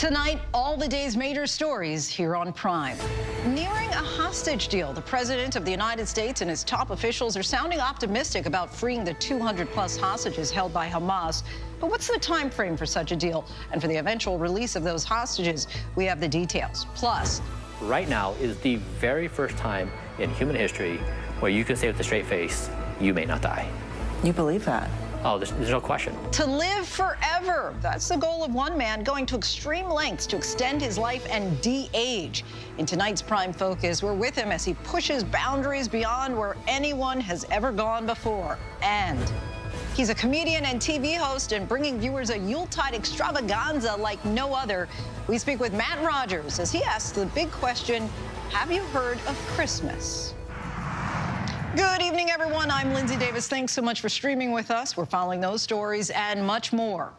Tonight, all the day's major stories here on Prime. Nearing a hostage deal, the President of the United States and his top officials are sounding optimistic about freeing the 200-plus hostages held by Hamas. But what's the time frame for such a deal? And for the eventual release of those hostages, we have the details. Plus, right now is the very first time in human history where you can say with a straight face, you may not die. You believe that? Oh, there's no question. To live forever. That's the goal of one man, going to extreme lengths to extend his life and de-age. In tonight's Prime Focus, we're with him as he pushes boundaries beyond where anyone has ever gone before. And he's a comedian and TV host and bringing viewers a Yuletide extravaganza like no other. We speak with Matt Rogers as he asks the big question, have you heard of Christmas? Good evening, everyone. I'm Lindsay Davis. Thanks so much for streaming with us. We're following those stories and much more,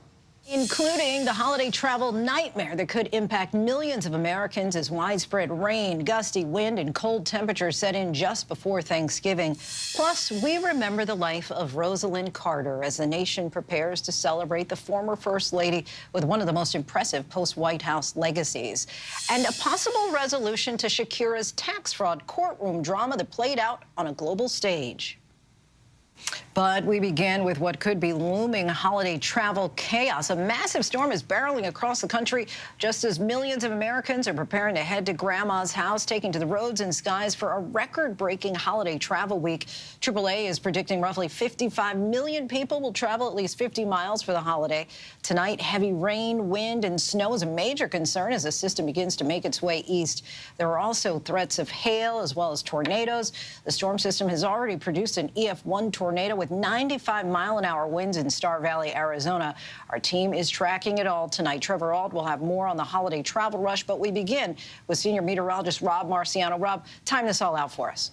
including the holiday travel nightmare that could impact millions of Americans as widespread rain, gusty wind, and cold temperatures set in just before Thanksgiving. Plus, we remember the life of Rosalind Carter as the nation prepares to celebrate the former First Lady with one of the most impressive post-White House legacies. And a possible resolution to Shakira's tax fraud courtroom drama that played out on a global stage. But we begin with what could be looming holiday travel chaos. A massive storm is barreling across the country just as millions of Americans are preparing to head to Grandma's house, taking to the roads and skies for a record-breaking holiday travel week. AAA is predicting roughly 55 million people will travel at least 50 miles for the holiday. Tonight, heavy rain, wind, and snow is a major concern as the system begins to make its way east. There are also threats of hail as well as tornadoes. The storm system has already produced an EF1 tornado with 95-mile-an-hour winds in Star Valley, Arizona. Our team is tracking it all tonight. Trevor Ault will have more on the holiday travel rush, but we begin with senior meteorologist Rob Marciano. Rob, time this all out for us.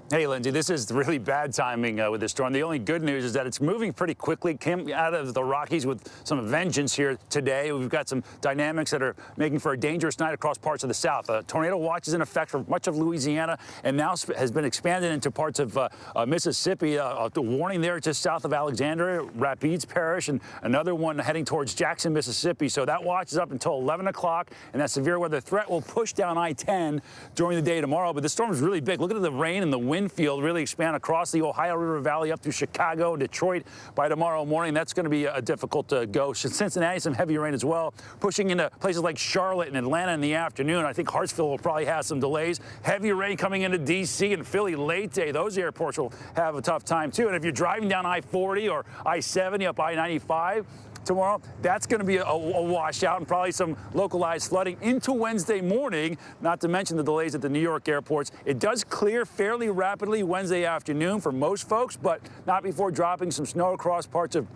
Hey, Lindsay, this is really bad timing with this storm. The only good news is that it's moving pretty quickly. Came out of the Rockies with some vengeance here today. We've got some dynamics that are making for a dangerous night across parts of the South. A tornado watch is in effect for much of Louisiana and now has been expanded into parts of Mississippi. A warning there just south of Alexandria, Rapides Parish, and another one heading towards Jackson, Mississippi. So that watch is up until 11 o'clock, and that severe weather threat will push down I-10 during the day tomorrow. But the storm is really big. Look at the rain and the wind field really expand across the Ohio River Valley up through Chicago and Detroit by tomorrow morning. That's going to be difficult to go. Cincinnati, some heavy rain as well, pushing into places like Charlotte and Atlanta in the afternoon. I think Hartsville will probably have some delays. Heavy rain coming into D.C. and Philly late day. Those airports will have a tough time, too. And if you're driving down I-40 or I-70 up I-95, tomorrow, that's going to be a washout and probably some localized flooding into Wednesday morning, not to mention the delays at the New York airports. It does clear fairly rapidly Wednesday afternoon for most folks, but not before dropping some snow across parts of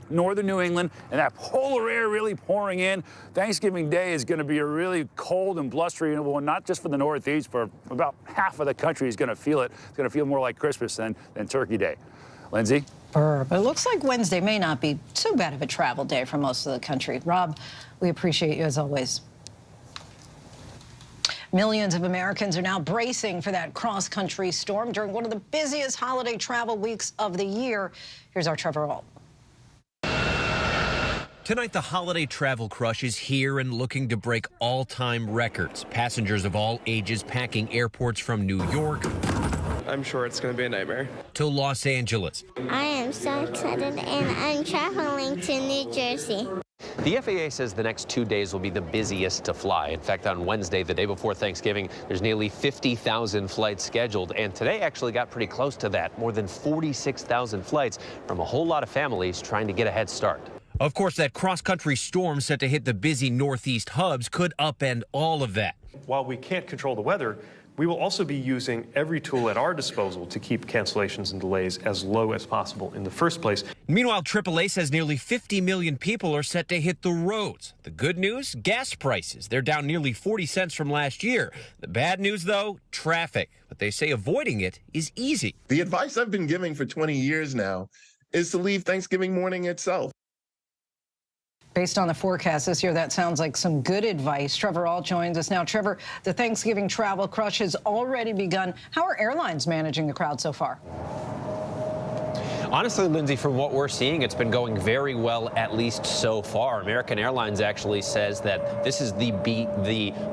northern New England, and that polar air really pouring in. Thanksgiving Day is going to be a really cold and blustery one, not just for the Northeast, for about half of the country is going to feel it. It's going to feel more like Christmas than Turkey Day. Lindsay? But it looks like Wednesday may not be too bad of a travel day for most of the country. Rob, we appreciate you as always. Millions of Americans are now bracing for that cross-country storm during one of the busiest holiday travel weeks of the year. Here's our Trevor Ault. Tonight, the holiday travel crush is here and looking to break all-time records. Passengers of all ages packing airports from New York. I'm sure it's going to be a nightmare. To Los Angeles. I am so excited, and I'm traveling to New Jersey. The FAA says the next 2 days will be the busiest to fly. In fact, on Wednesday, the day before Thanksgiving, there's nearly 50,000 flights scheduled. And today actually got pretty close to that. More than 46,000 flights from a whole lot of families trying to get a head start. Of course, that cross-country storm set to hit the busy Northeast hubs could upend all of that. While we can't control the weather, we will also be using every tool at our disposal to keep cancellations and delays as low as possible in the first place. Meanwhile, AAA says nearly 50 million people are set to hit the roads. The good news, gas prices. They're down nearly 40 cents from last year. The bad news, though, traffic. But they say avoiding it is easy. The advice I've been giving for 20 years now is to leave Thanksgiving morning itself. Based on the forecast this year, that sounds like some good advice. Trevor Ault joins us now. Trevor, the Thanksgiving travel crush has already begun. How are airlines managing the crowd so far? Honestly, Lindsay, from what we're seeing, it's been going very well, at least so far. American Airlines actually says that this is the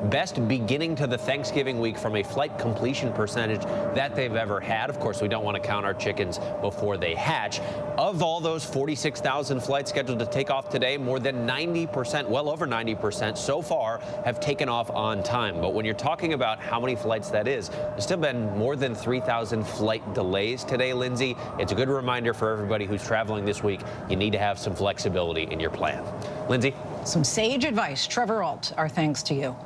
best beginning to the Thanksgiving week from a flight completion percentage that they've ever had. Of course, we don't want to count our chickens before they hatch. Of all those 46,000 flights scheduled to take off today, more than 90%, well over 90% so far, have taken off on time. But when you're talking about how many flights that is, there's still been more than 3,000 flight delays today, Lindsay. It's a good reminder for everybody who's traveling this week, you need to have some flexibility in your plan. Lindsay? Some sage advice. Trevor Ault, our thanks to you.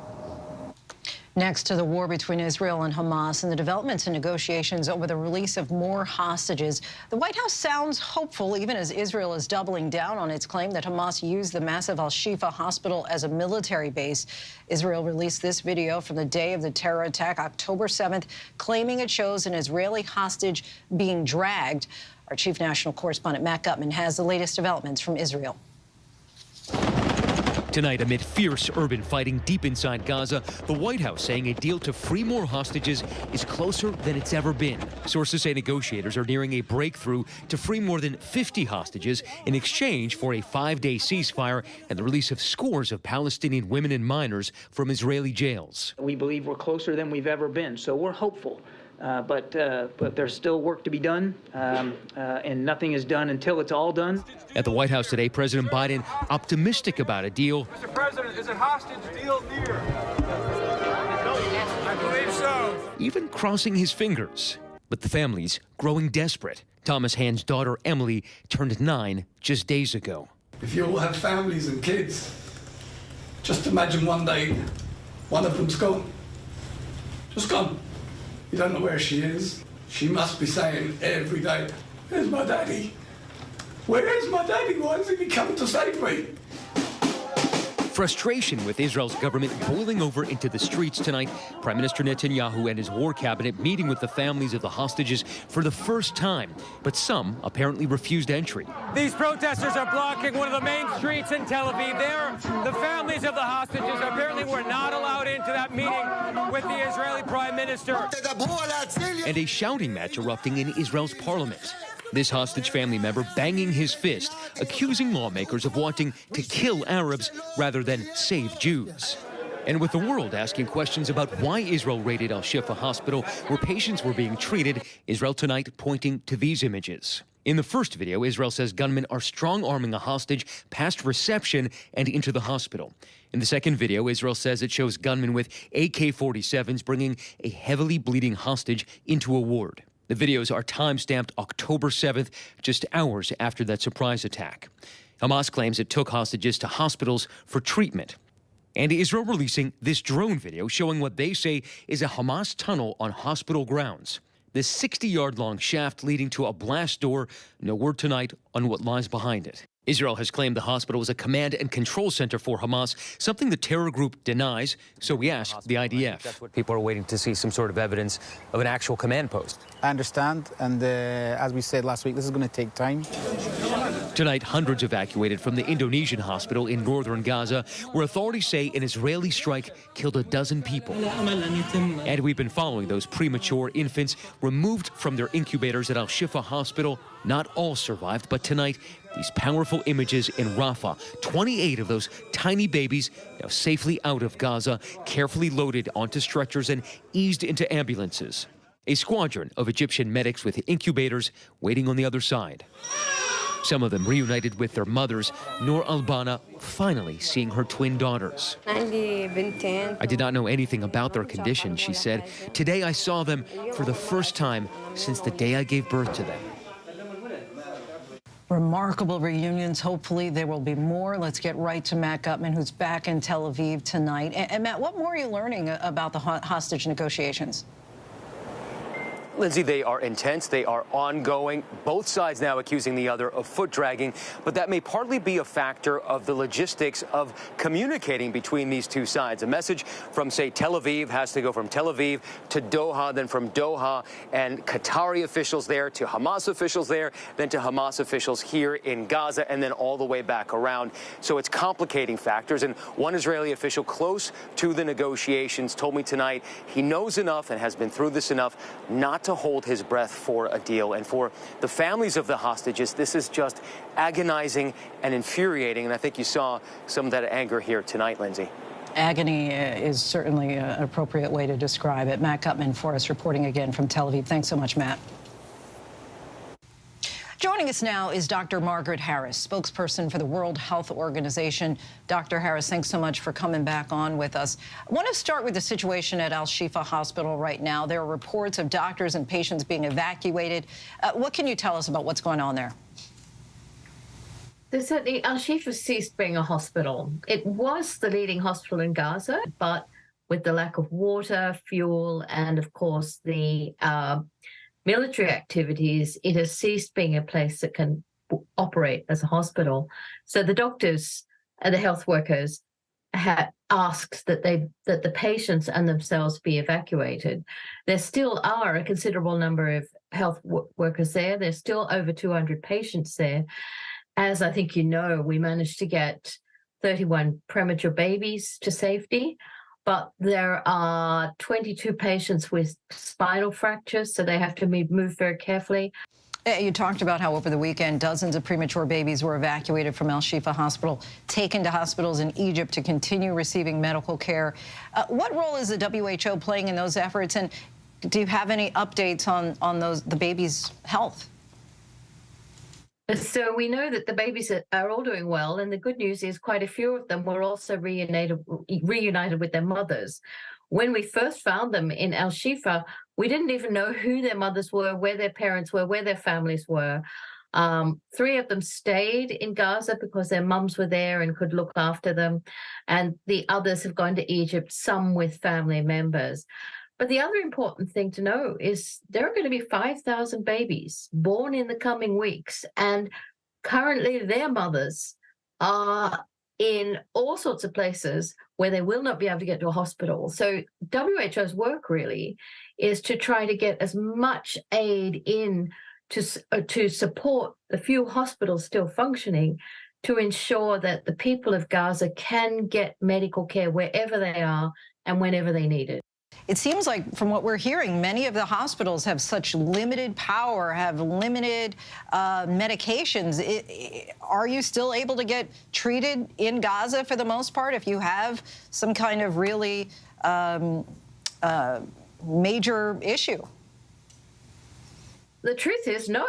Next to the war between Israel and Hamas and the developments in negotiations over the release of more hostages, the White House sounds hopeful, even as Israel is doubling down on its claim that Hamas used the massive al-Shifa hospital as a military base. Israel released this video from the day of the terror attack, October 7th, claiming it shows an Israeli hostage being dragged. Our chief national correspondent, Matt Gutman, has the latest developments from Israel. Tonight, amid fierce urban fighting deep inside Gaza, the White House saying a deal to free more hostages is closer than it's ever been. Sources say negotiators are nearing a breakthrough to free more than 50 hostages in exchange for a 5-day ceasefire and the release of scores of Palestinian women and minors from Israeli jails. We believe we're closer than we've ever been, so we're hopeful. But there's still work to be done, and nothing is done until it's all done. At the White House today, President Biden optimistic about a deal. Mr. President, is a hostage deal near? I believe so. Even crossing his fingers. But the family's growing desperate. Thomas Hand's daughter, Emily, turned 9 just days ago. If you all have families and kids, just imagine one day one of them's gone. Just gone. You don't know where she is. She must be saying every day, "Where's my daddy? Where's my daddy? Why hasn't he come to save me?" Frustration with Israel's government boiling over into the streets tonight. Prime Minister Netanyahu and his war cabinet meeting with the families of the hostages for the first time. But some apparently refused entry. These protesters are blocking one of the main streets in Tel Aviv. The families of the hostages apparently were not allowed into that meeting with the Israeli Prime Minister. And a shouting match erupting in Israel's parliament. This hostage family member banging his fist, accusing lawmakers of wanting to kill Arabs rather than save Jews. And with the world asking questions about why Israel raided al-Shifa hospital where patients were being treated, Israel tonight pointing to these images. In the first video, Israel says gunmen are strong-arming a hostage past reception and into the hospital. In the second video, Israel says it shows gunmen with AK-47s bringing a heavily bleeding hostage into a ward. The videos are time-stamped October 7th, just hours after that surprise attack. Hamas claims it took hostages to hospitals for treatment. And Israel releasing this drone video showing what they say is a Hamas tunnel on hospital grounds. This 60-yard-long shaft leading to a blast door. No word tonight on what lies behind it. Israel has claimed the hospital was a command and control center for Hamas, something the terror group denies, so we asked the IDF. That's what people are waiting to see, some sort of evidence of an actual command post. I understand, and as we said last week, this is going to take time. Tonight, hundreds evacuated from the Indonesian hospital in northern Gaza, where authorities say an Israeli strike killed 12 people. And we've been following those premature infants removed from their incubators at al-Shifa hospital. Not all survived, but tonight, these powerful images in Rafah. 28 of those tiny babies now safely out of Gaza, carefully loaded onto stretchers and eased into ambulances. A squadron of Egyptian medics with incubators waiting on the other side. Some of them reunited with their mothers, Noor Albana finally seeing her twin daughters. I did not know anything about their condition, she said. Today I saw them for the first time since the day I gave birth to them. Remarkable reunions. Hopefully there will be more. Let's get right to Matt Gutman, who's back in Tel Aviv tonight. And Matt, what more are you learning about the hostage negotiations? Lindsay, they are intense. They are ongoing. Both sides now accusing the other of foot dragging. But that may partly be a factor of the logistics of communicating between these two sides. A message from, say, Tel Aviv has to go from Tel Aviv to Doha, then from Doha and Qatari officials there to Hamas officials there, then to Hamas officials here in Gaza, and then all the way back around. So it's complicating factors. And one Israeli official close to the negotiations told me tonight he knows enough and has been through this enough not got to hold his breath for a deal. And for the families of the hostages, this is just agonizing and infuriating. And I think you saw some of that anger here tonight, Lindsay. Agony is certainly an appropriate way to describe it. Matt Gutman for us, reporting again from Tel Aviv. Thanks so much, Matt. Joining us now is Dr. Margaret Harris, spokesperson for the World Health Organization. Dr. Harris, thanks so much for coming back on with us. I want to start with the situation at Al-Shifa Hospital right now. There are reports of doctors and patients being evacuated. What can you tell us about what's going on there? Certainly, Al-Shifa ceased being a hospital. It was the leading hospital in Gaza, but with the lack of water, fuel, and of course the military activities, it has ceased being a place that can operate as a hospital. So the doctors and the health workers had asked that the patients and themselves be evacuated. There still are a considerable number of health workers there. There's still over 200 patients there. As I think you know, we managed to get 31 premature babies to safety, but there are 22 patients with spinal fractures, so they have to be moved very carefully. You talked about how over the weekend dozens of premature babies were evacuated from Al-Shifa Hospital, taken to hospitals in Egypt to continue receiving medical care. What role is the WHO playing in those efforts, and do you have any updates on the babies' health? So we know that the babies are all doing well, and the good news is quite a few of them were also reunited with their mothers. When we first found them in Al-Shifa, we didn't even know who their mothers were, where their parents were, where their families were. 3 of them stayed in Gaza because their mums were there and could look after them, and the others have gone to Egypt, some with family members. But the other important thing to know is there are going to be 5,000 babies born in the coming weeks, and currently their mothers are in all sorts of places where they will not be able to get to a hospital. So WHO's work really is to try to get as much aid in to support the few hospitals still functioning, to ensure that the people of Gaza can get medical care wherever they are and whenever they need it. It seems like, from what we're hearing, many of the hospitals have such limited power, have limited medications. Are you still able to get treated in Gaza for the most part if you have some kind of really major issue? The truth is no.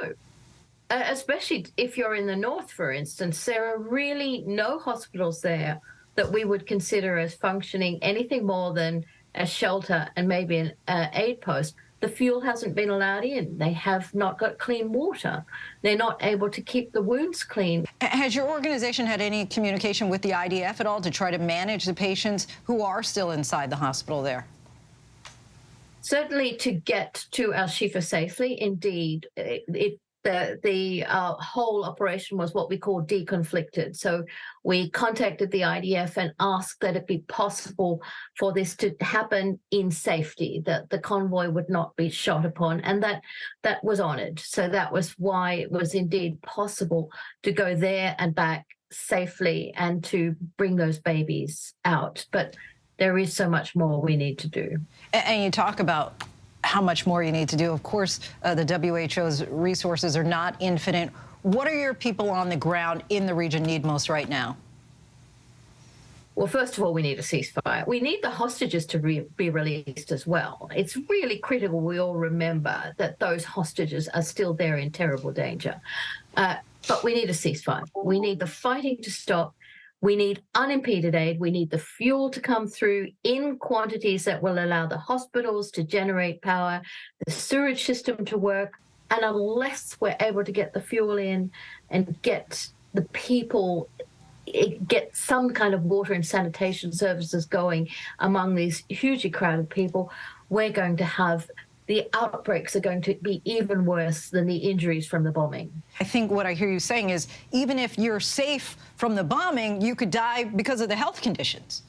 Especially if you're in the north, for instance, there are really no hospitals there that we would consider as functioning anything more than a shelter and maybe an aid post. The fuel hasn't been allowed in. They have not got clean water. They're not able to keep the wounds clean. Has your organization had any communication with the IDF at all to try to manage the patients who are still inside the hospital there? Certainly to get to Al-Shifa safely, indeed. The whole operation was what we call deconflicted. So we contacted the IDF and asked that it be possible for this to happen in safety, that the convoy would not be shot upon, and that was honoured. So that was why it was indeed possible to go there and back safely and to bring those babies out. But there is so much more we need to do. And you talk about how much more you need to do. Of course, the WHO's resources are not infinite. What are your people on the ground in the region need most right now? Well, first of all, we need a ceasefire. We need the hostages to be released as well. It's really critical we all remember that those hostages are still there in terrible danger. But we need a ceasefire. We need the fighting to stop. We need unimpeded aid. We need the fuel to come through in quantities that will allow the hospitals to generate power, the sewage system to work. And unless we're able to get the fuel in and get the people, get some kind of water and sanitation services going among these hugely crowded people, we're going to have the outbreaks are going to be even worse than the injuries from the bombing. I think what I hear you saying is, even if you're safe from the bombing, you could die because of the health conditions.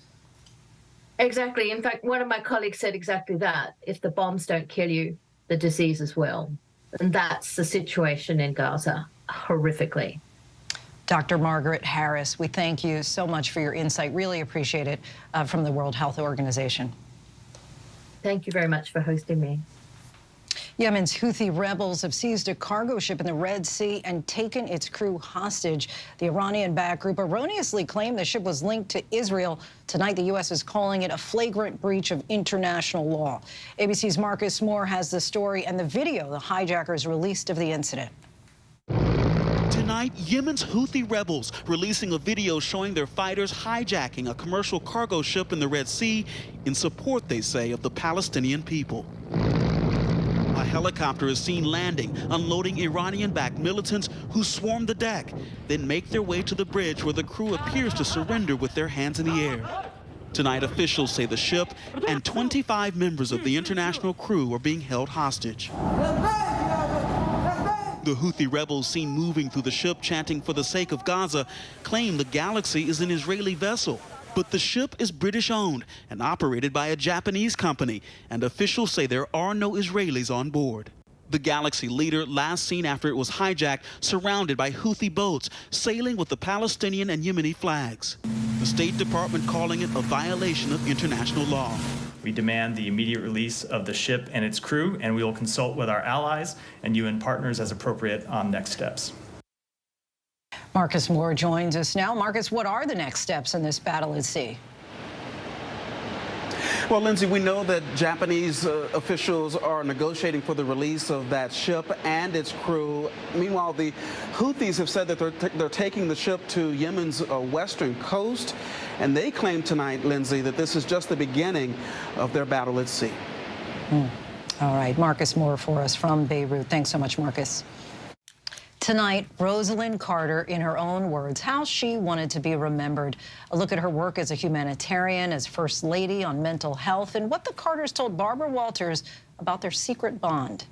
Exactly. In fact, one of my colleagues said exactly that. If the bombs don't kill you, the diseases will. And that's the situation in Gaza, horrifically. Dr. Margaret Harris, we thank you so much for your insight. Really appreciate it from the World Health Organization. Thank you very much for hosting me. Yemen's Houthi rebels have seized a cargo ship in the Red Sea and taken its crew hostage. The Iranian-backed group erroneously claimed the ship was linked to Israel. Tonight, the U.S. is calling it a flagrant breach of international law. ABC's Marcus Moore has the story and the video the hijackers released of the incident. Tonight, Yemen's Houthi rebels releasing a video showing their fighters hijacking a commercial cargo ship in the Red Sea in support, they say, of the Palestinian people. A helicopter is seen landing, unloading Iranian-backed militants who swarm the deck, then make their way to the bridge where the crew appears to surrender with their hands in the air. Tonight, officials say the ship and 25 members of the international crew are being held hostage. The Houthi rebels seen moving through the ship chanting for the sake of Gaza claim the Galaxy is an Israeli vessel. But the ship is British-owned and operated by a Japanese company, and officials say there are no Israelis on board. The Galaxy leader last seen after it was hijacked, surrounded by Houthi boats sailing with the Palestinian and Yemeni flags. The State Department calling it a violation of international law. We demand the immediate release of the ship and its crew, and we will consult with our allies and UN partners as appropriate on next steps. Marcus Moore joins us now. Marcus, what are the next steps in this battle at sea? Well, Lindsay, we know that Japanese officials are negotiating for the release of that ship and its crew. Meanwhile, the Houthis have said that they're taking the ship to Yemen's western coast, and they claim tonight, Lindsay, that this is just the beginning of their battle at sea. All right, Marcus Moore for us from Beirut. Thanks so much, Marcus. Tonight, Rosalind Carter, in her own words, how she wanted to be remembered. A look at her work as a humanitarian, as First Lady on mental health, and what the Carters told Barbara Walters about their secret bond.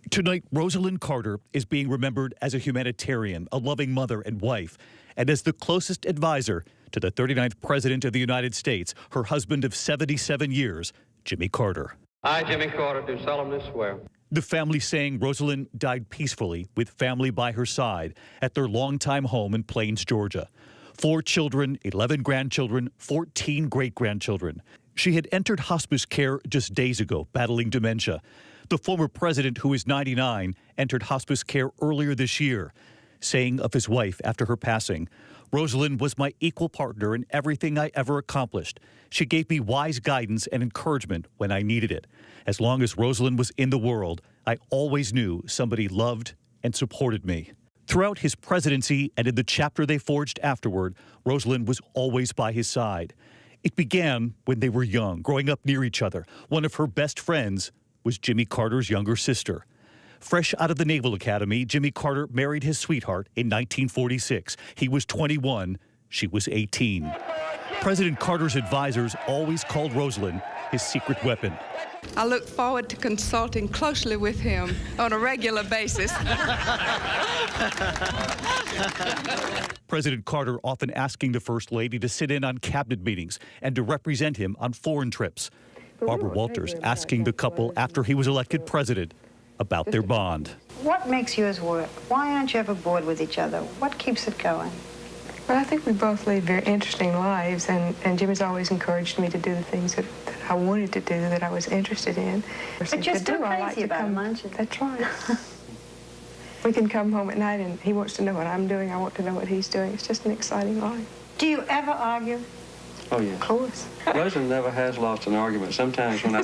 Tonight, Rosalind Carter is being remembered as a humanitarian, a loving mother and wife, and as the closest advisor to the 39th President of the United States, her husband of 77 years, Jimmy Carter. I, Jimmy Carter, do solemnly swear. The family saying Rosalind died peacefully with family by her side at their longtime home in Plains, Georgia. 4 children, 11 grandchildren, 14 great-grandchildren. She had entered hospice care just days ago, battling dementia. The former president, who is 99, entered hospice care earlier this year, saying of his wife after her passing, "Rosalind was my equal partner in everything I ever accomplished. She gave me wise guidance and encouragement when I needed it. As long as Rosalind was in the world, I always knew somebody loved and supported me." Throughout his presidency and in the chapter they forged afterward, Rosalind was always by his side. It began when they were young, growing up near each other. One of her best friends was Jimmy Carter's younger sister. Fresh out of the Naval Academy, Jimmy Carter married his sweetheart in 1946. He was 21, she was 18. President Carter's advisors always called Rosalind his secret weapon. I look forward to consulting closely with him on a regular basis. President Carter often asking the First Lady to sit in on cabinet meetings and to represent him on foreign trips. Barbara Walters asking the couple after he was elected president about their bond. What makes yours work? Why aren't you ever bored with each other? What keeps it going? Well, I think we both lead very interesting lives, and Jimmy's always encouraged me to do the things that I wanted to do, that I was interested in. But you're still crazy about him, aren't you? That's right. We can come home at night and he wants to know what I'm doing, I want to know what he's doing. It's just an exciting life. Do you ever argue? Oh, yeah. Of course. Rosalind never has lost an argument. Sometimes when I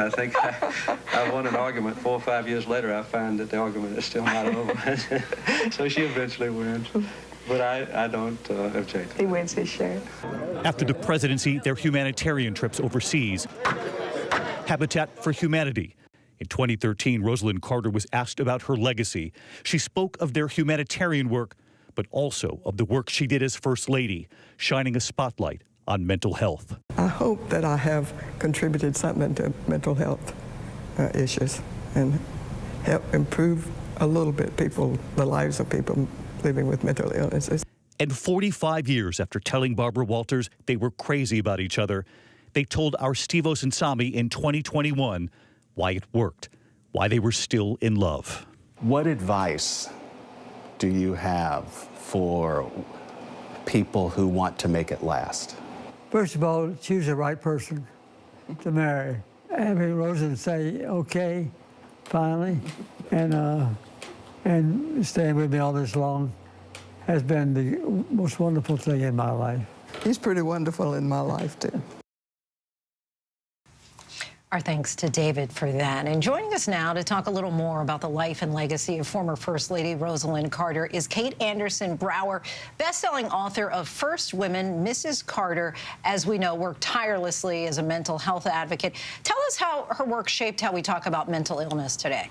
think I won an argument 4 or 5 years later, I find that the argument is still not over. So she eventually wins. But I don't object. He wins his share. After the presidency, their humanitarian trips overseas. Habitat for Humanity. In 2013, Rosalind Carter was asked about her legacy. She spoke of their humanitarian work, but also of the work she did as First Lady, shining a spotlight on mental health. I hope that I have contributed something to mental health issues and help improve a little bit the lives of people living with mental illnesses. And 45 years after telling Barbara Walters they were crazy about each other, they told our Steve Osinsami in 2021 why it worked, why they were still in love. What advice do you have for people who want to make it last? First of all, choose the right person to marry. having Rosalind say, okay, finally, and staying with me all this long has been the most wonderful thing in my life. He's pretty wonderful in my life, too. Our thanks to David for that. And joining us now to talk a little more about the life and legacy of former First Lady Rosalind Carter is Kate Anderson Brower, best-selling author of First Women. Mrs. Carter, as we know, worked tirelessly as a mental health advocate. Tell us how her work shaped how we talk about mental illness today.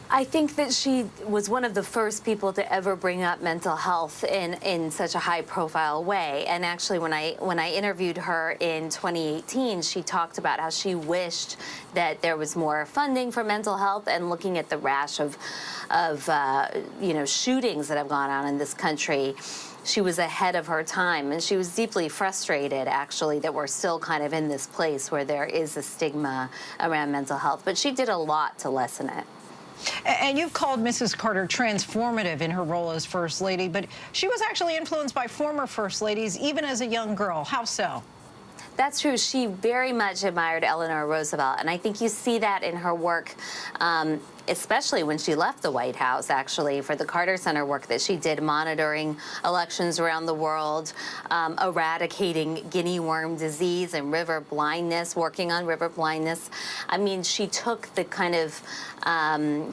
I think that she was one of the first people to ever bring up mental health in such a high-profile way. And actually, when I interviewed her in 2018, she talked about how she wished that there was more funding for mental health, and looking at the rash of shootings that have gone on in this country. She was ahead of her time, and she was deeply frustrated, actually, that we're still kind of in this place where there is a stigma around mental health. But she did a lot to lessen it. And you've called Mrs. Carter transformative in her role as First Lady, but she was actually influenced by former First Ladies, even as a young girl. How so? That's true. She very much admired Eleanor Roosevelt, and I think you see that in her work, especially when she left the White House, actually, for the Carter Center work that she did monitoring elections around the world, eradicating guinea worm disease and river blindness, working on river blindness. I mean, she took the kind of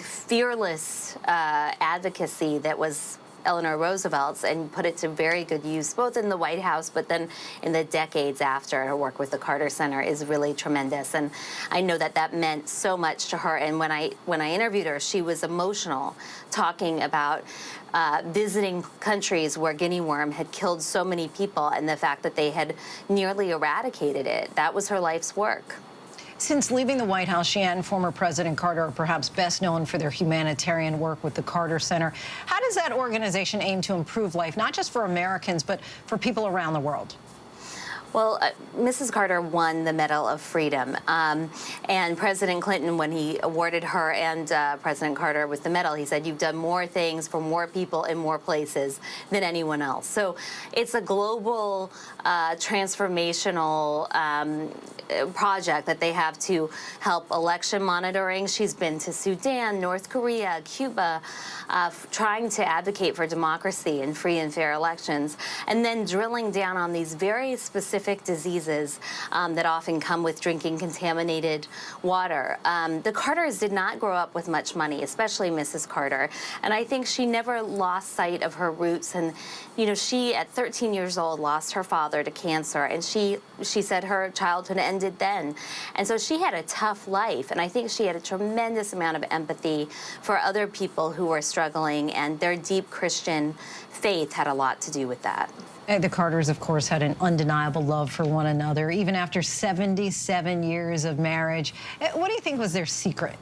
fearless advocacy that was Eleanor Roosevelt's and put it to very good use, both in the White House, but then in the decades after. Her work with the Carter Center is really tremendous, and I know that that meant so much to her. And when I interviewed her, she was emotional, talking about visiting countries where guinea worm had killed so many people and the fact that they had nearly eradicated it. That was her life's work. Since leaving the White House, she and former President Carter are perhaps best known for their humanitarian work with the Carter Center. How does that organization aim to improve life, not just for Americans, but for people around the world? Well, Mrs. Carter won the Medal of Freedom, and President Clinton, when he awarded her and President Carter with the medal, he said, "You've done more things for more people in more places than anyone else." So it's a global, transformational project that they have to help election monitoring. She's been to Sudan, North Korea, Cuba, trying to advocate for democracy and free and fair elections, and then drilling down on these very specific diseases that often come with drinking contaminated water. The Carters did not grow up with much money, especially Mrs. Carter, and I think she never lost sight of her roots. And she, at 13 years old, lost her father to cancer, and she said her childhood ended then. And so she had a tough life, and I think she had a tremendous amount of empathy for other people who were struggling, and their deep Christian faith had a lot to do with that. The Carters, of course, had an undeniable love for one another, even after 77 years of marriage. What do you think was their secret?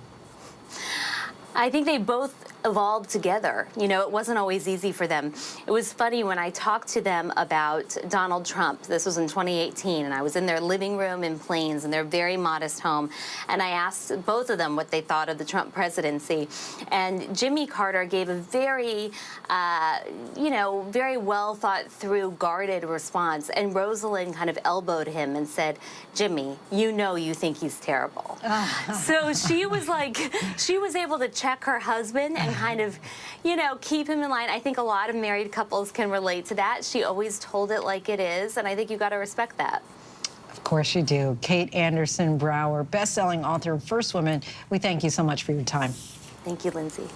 I think they both evolved together. It wasn't always easy for them. It was funny when I talked to them about Donald Trump. This was in 2018, and I was in their living room in Plains, in their very modest home, and I asked both of them what they thought of the Trump presidency. And Jimmy Carter gave a very, very well thought through, guarded response, and Rosalind kind of elbowed him and said, "Jimmy, you think he's terrible." So she was able to check her husband and kind of, keep him in line. I think a lot of married couples can relate to that. She always told it like it is, and I think you got to respect that. Of course you do. Kate Anderson Brower, best-selling author of First Women, we thank you so much for your time. Thank you, Lindsay.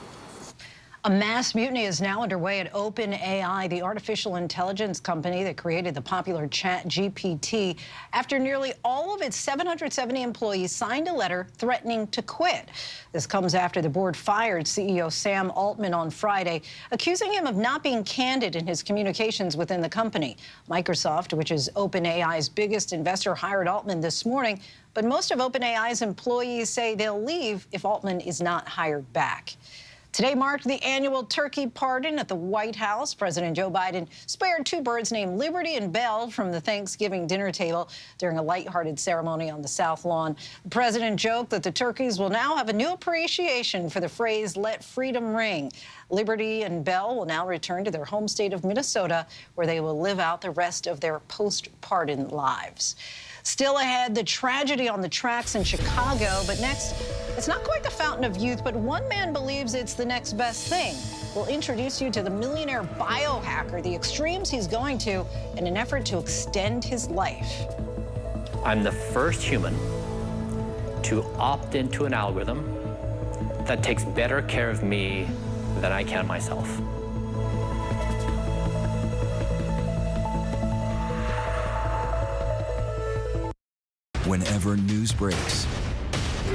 A mass mutiny is now underway at OpenAI, the artificial intelligence company that created the popular ChatGPT, after nearly all of its 770 employees signed a letter threatening to quit. This comes after the board fired CEO Sam Altman on Friday, accusing him of not being candid in his communications within the company. Microsoft, which is OpenAI's biggest investor, hired Altman this morning, but most of OpenAI's employees say they'll leave if Altman is not hired back. Today marked the annual turkey pardon at the White House. President Joe Biden spared two birds named Liberty and Belle from the Thanksgiving dinner table during a lighthearted ceremony on the South Lawn. The president joked that the turkeys will now have a new appreciation for the phrase, "Let freedom ring." Liberty and Belle will now return to their home state of Minnesota, where they will live out the rest of their post-pardon lives. Still ahead, the tragedy on the tracks in Chicago. But next, it's not quite the fountain of youth, but one man believes it's the next best thing. We'll introduce you to the millionaire biohacker, the extremes he's going to in an effort to extend his life. I'm the first human to opt into an algorithm that takes better care of me than I can myself. Whenever news breaks.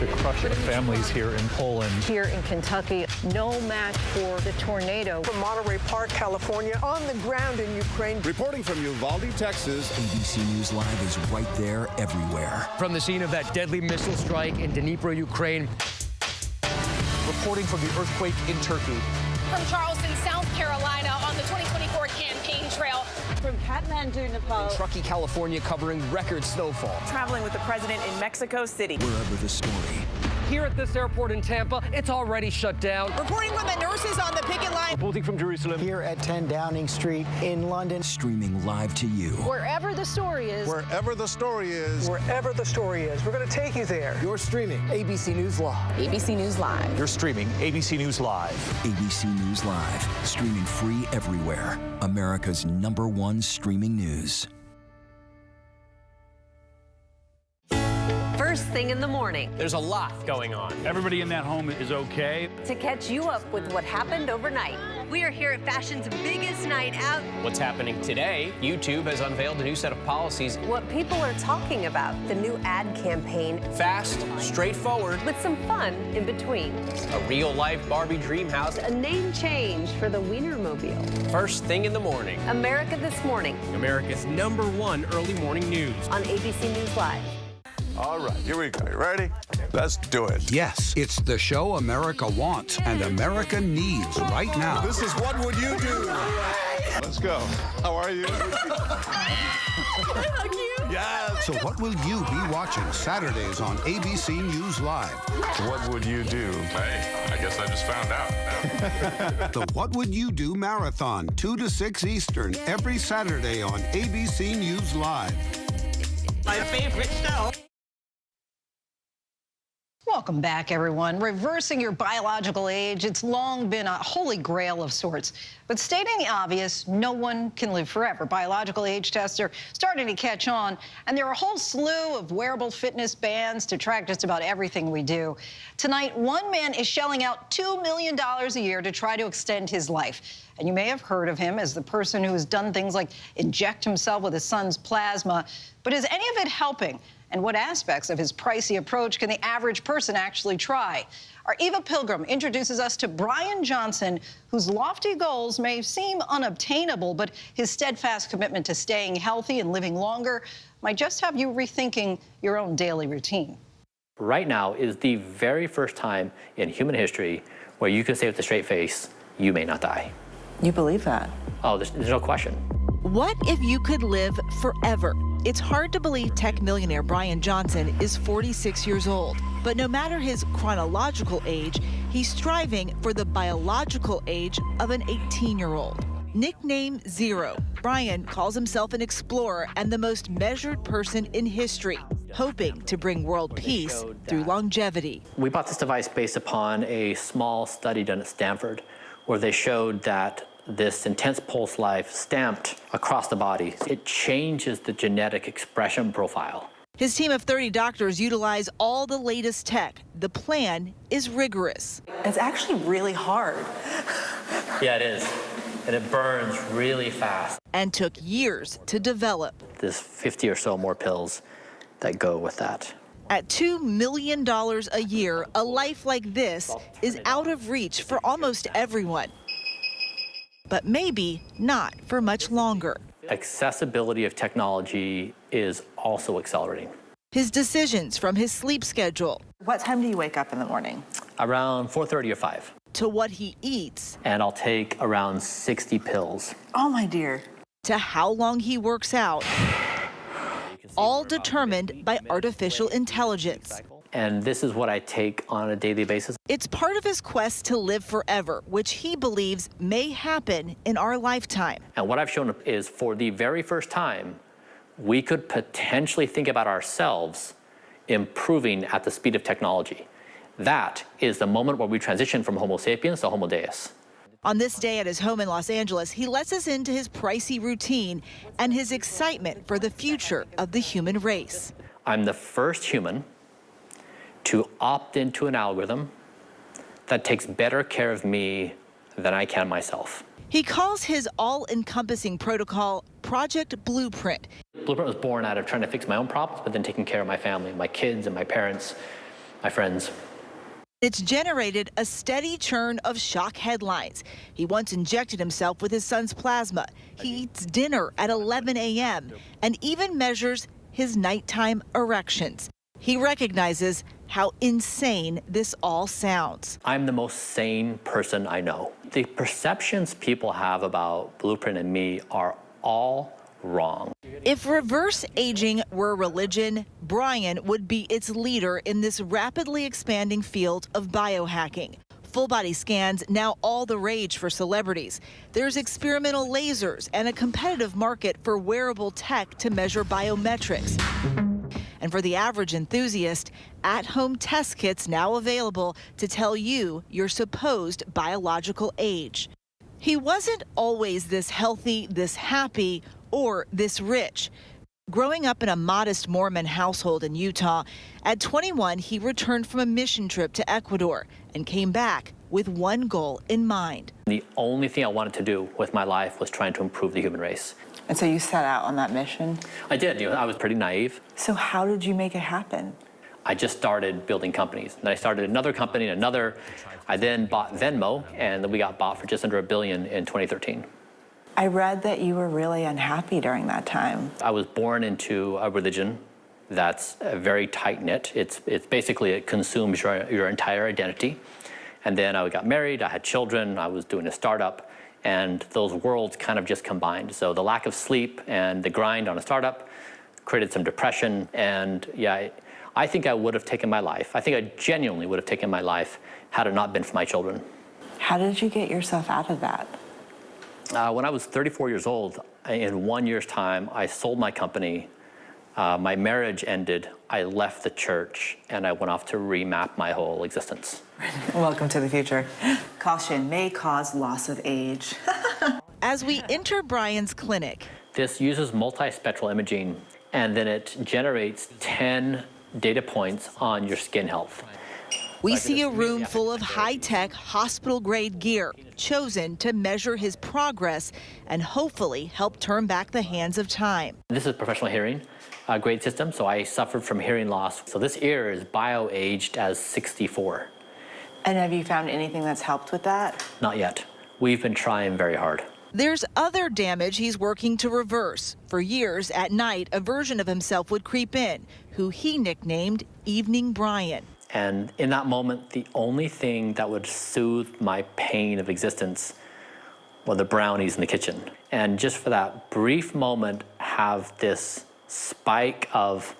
The crush of families here in Poland. Here in Kentucky, no match for the tornado. From Monterey Park, California, on the ground in Ukraine. Reporting from Uvalde, Texas. ABC News Live is right there everywhere. From the scene of that deadly missile strike in Dnipro, Ukraine. Reporting from the earthquake in Turkey. From Charleston, South Carolina, on the 2024 campaign trail. From Kathmandu, Nepal. In Truckee, California, covering record snowfall. Traveling with the president in Mexico City. Wherever the story. Here at this airport in Tampa, it's already shut down. Reporting from the nurses on the picket line. Reporting from Jerusalem. Here at 10 Downing Street in London. Streaming live to you. Wherever the story is. Wherever the story is. Wherever the story is. We're going to take you there. You're streaming ABC News Live. ABC News Live. You're streaming ABC News Live. ABC News Live. Streaming free everywhere. America's #1 streaming news. First thing in the morning. There's a lot going on. Everybody in that home is okay. To catch you up with what happened overnight. We are here at fashion's biggest night out. What's happening today? YouTube has unveiled a new set of policies. What people are talking about. The new ad campaign. Fast, straightforward. With some fun in between. A real-life Barbie dream house. A name change for the Wienermobile. First thing in the morning. America This Morning. America's #1 early morning news. On ABC News Live. All right, here we go. You ready? Let's do it. Yes, it's the show America wants and America needs right now. This is What Would You Do? Let's go. How are you? Yes. So what will you be watching Saturdays on ABC News Live? What would you do? Hey, I guess I just found out. The What Would You Do Marathon, 2 to 6 Eastern, every Saturday on ABC News Live. My favorite show. Welcome back, everyone. Reversing your biological age, it's long been a holy grail of sorts. But stating the obvious, no one can live forever. Biological age tests are starting to catch on, and there are a whole slew of wearable fitness bands to track just about everything we do. Tonight, one man is shelling out $2 million a year to try to extend his life. And you may have heard of him as the person who has done things like inject himself with his son's plasma. But is any of it helping? And what aspects of his pricey approach can the average person actually try? Our Eva Pilgrim introduces us to Brian Johnson, whose lofty goals may seem unobtainable, but his steadfast commitment to staying healthy and living longer might just have you rethinking your own daily routine. Right now is the very first time in human history where you can say with a straight face, you may not die. You believe that? Oh, there's no question. What if you could live forever? It's hard to believe tech millionaire Brian Johnson is 46 years old. But no matter his chronological age, he's striving for the biological age of an 18-year-old. Nickname Zero, Brian calls himself an explorer and the most measured person in history, hoping to bring world peace through longevity. We bought this device based upon a small study done at Stanford, where they showed that this intense pulse life stamped across the body. It changes the genetic expression profile. His team of 30 doctors utilize all the latest tech. The plan is rigorous. It's actually really hard. Yeah, it is. And it burns really fast. And took years to develop. There's 50 or so more pills that go with that. At $2 million a year, a life like this is out of reach for almost everyone. But maybe not for much longer. Accessibility of technology is also accelerating. His decisions from his sleep schedule. What time do you wake up in the morning? Around 4:30 or 5. To what he eats. And I'll take around 60 pills. Oh, my dear. To how long he works out. All determined by artificial intelligence. And this is what I take on a daily basis. It's part of his quest to live forever, which he believes may happen in our lifetime. And what I've shown is for the very first time, we could potentially think about ourselves improving at the speed of technology. That is the moment where we transition from Homo sapiens to Homo Deus. On this day at his home in Los Angeles, he lets us into his pricey routine and his excitement for the future of the human race. I'm the first human to opt into an algorithm that takes better care of me than I can myself. He calls his all-encompassing protocol Project Blueprint. Blueprint was born out of trying to fix my own problems, but then taking care of my family, my kids and my parents, my friends. It's generated a steady churn of shock headlines. He once injected himself with his son's plasma. He eats dinner at 11 a.m. and even measures his nighttime erections. He recognizes how insane this all sounds. I'm the most sane person I know. The perceptions people have about Blueprint and me are all wrong. If reverse aging were a religion, Brian would be its leader in this rapidly expanding field of biohacking. Full body scans now all the rage for celebrities. There's experimental lasers and a competitive market for wearable tech to measure biometrics. And for the average enthusiast, at-home test kits now available to tell you your supposed biological age. He wasn't always this healthy, this happy, or this rich. Growing up in a modest Mormon household in Utah, at 21, he returned from a mission trip to Ecuador and came back with one goal in mind. The only thing I wanted to do with my life was trying to improve the human race. And so you set out on that mission? I did. I was pretty naive. So how did you make it happen? I just started building companies. Then I started another company, another. I then bought Venmo, and we got bought for just under $1 billion in 2013. I read that you were really unhappy during that time. I was born into a religion that's very tight-knit. It's basically, it consumes your entire identity. And then I got married, I had children, I was doing a startup, and those worlds kind of just combined. So the lack of sleep and the grind on a startup created some depression, and yeah, I think I would have taken my life. I think I genuinely would have taken my life had it not been for my children. How did you get yourself out of that? When I was 34 years old, in 1 year's time, I sold my company. My marriage ended. I left the church, and I went off to remap my whole existence. Welcome to the future. Caution may cause loss of age. As we enter Brian's clinic, this uses multispectral imaging, and then it generates 10 data points on your skin health. we see a room full of high-tech, hospital-grade gear chosen to measure his progress and hopefully help turn back the hands of time. This is professional hearing grade system, so I suffered from hearing loss. So this ear is bio-aged as 64. And have you found anything that's helped with that? Not yet. We've been trying very hard. There's other damage he's working to reverse. For years, at night, a version of himself would creep in, who he nicknamed Evening Brian. And in that moment, the only thing that would soothe my pain of existence were the brownies in the kitchen. And just for that brief moment, have this spike of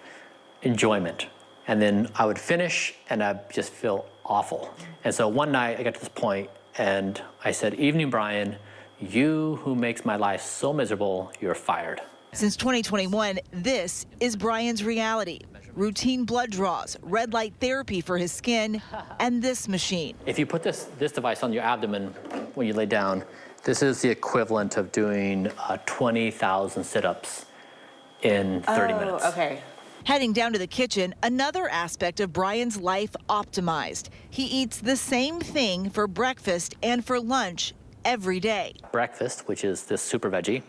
enjoyment. And then I would finish and I'd just feel awful. And so one night I got to this point and I said, "Evening Brian, you who makes my life so miserable, you're fired." Since 2021, this is Brian's reality. Routine blood draws, red light therapy for his skin, and this machine. If you put this device on your abdomen when you lay down, this is the equivalent of doing 20,000 sit-ups in 30 minutes. Okay. Heading down to the kitchen, another aspect of Brian's life optimized. He eats the same thing for breakfast and for lunch every day. Breakfast, which is this super veggie,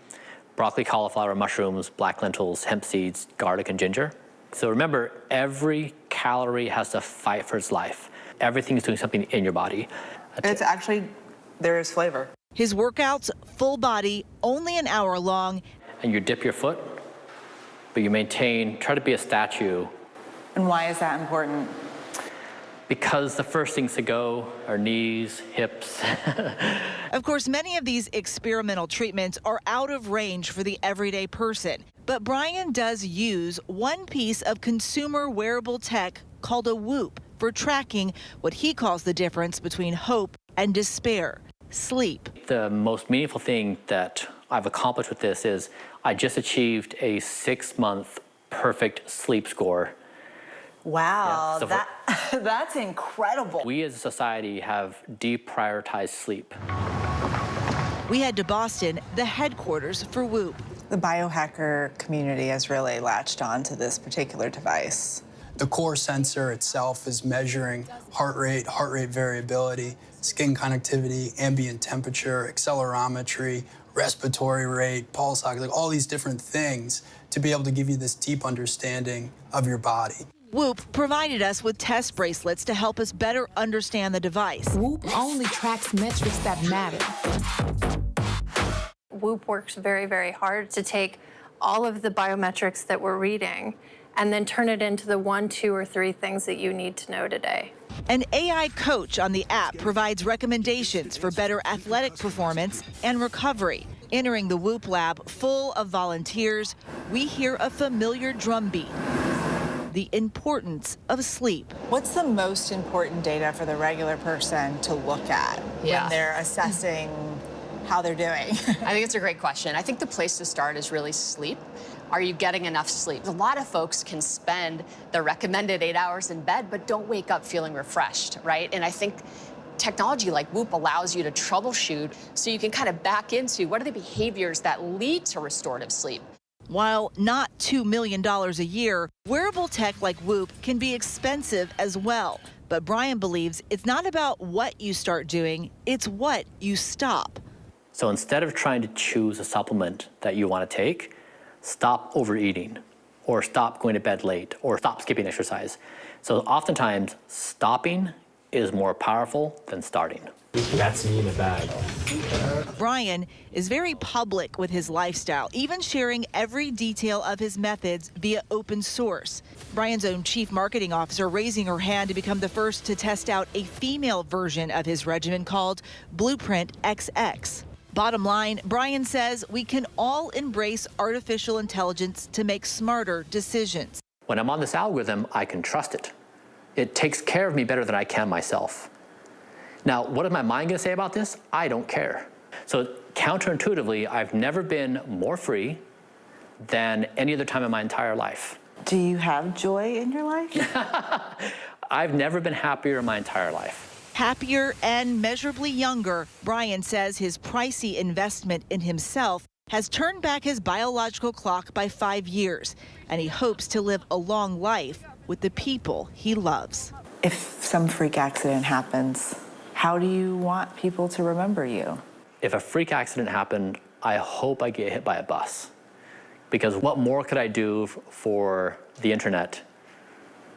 broccoli, cauliflower, mushrooms, black lentils, hemp seeds, garlic, and ginger. So remember, every calorie has to fight for its life. Everything's doing something in your body. It's actually, there is flavor. His workouts, full body, only an hour long. And you dip your foot, but you maintain, try to be a statue. And why is that important? Because the first things to go are knees, hips. Of course, many of these experimental treatments are out of range for the everyday person. But Brian does use one piece of consumer wearable tech called a Whoop for tracking what he calls the difference between hope and despair, sleep. The most meaningful thing that I've accomplished with this is I just achieved a 6-month perfect sleep score. Wow, Yeah, so that's incredible. We as a society have deprioritized sleep. We head to Boston, the headquarters for Whoop. The biohacker community has really latched on to this particular device. The core sensor itself is measuring heart rate variability, skin conductivity, ambient temperature, accelerometry, respiratory rate, pulse ox, like all these different things to be able to give you this deep understanding of your body. Whoop provided us with test bracelets to help us better understand the device. Whoop only tracks metrics that matter. Whoop works very, very hard to take all of the biometrics that we're reading and then turn it into the 1, 2, or 3 things that you need to know today. An AI coach on the app provides recommendations for better athletic performance and recovery. Entering the Whoop lab full of volunteers, we hear a familiar drumbeat. The importance of sleep. What's the most important data for the regular person to look at when they're assessing how they're doing? I think it's a great question. I think the place to start is really sleep. Are you getting enough sleep? A lot of folks can spend the recommended 8 hours in bed, but don't wake up feeling refreshed, right? And I think technology like Whoop allows you to troubleshoot so you can kind of back into what are the behaviors that lead to restorative sleep. While not $2 million a year, wearable tech like Whoop can be expensive as well. But Brian believes it's not about what you start doing, it's what you stop. So instead of trying to choose a supplement that you want to take, stop overeating, or stop going to bed late, or stop skipping exercise. So oftentimes, stopping is more powerful than starting. That's me in a bag. Brian is very public with his lifestyle, even sharing every detail of his methods via open source. Brian's own chief marketing officer raising her hand to become the first to test out a female version of his regimen called Blueprint XX. Bottom line, Brian says we can all embrace artificial intelligence to make smarter decisions. When I'm on this algorithm, I can trust it. It takes care of me better than I can myself. Now, what is my mind going to say about this? I don't care. So counterintuitively, I've never been more free than any other time in my entire life. Do you have joy in your life? I've never been happier in my entire life. Happier and measurably younger, Brian says his pricey investment in himself has turned back his biological clock by 5 years, and he hopes to live a long life with the people he loves. If some freak accident happens, how do you want people to remember you? If a freak accident happened, I hope I get hit by a bus. Because what more could I do for the internet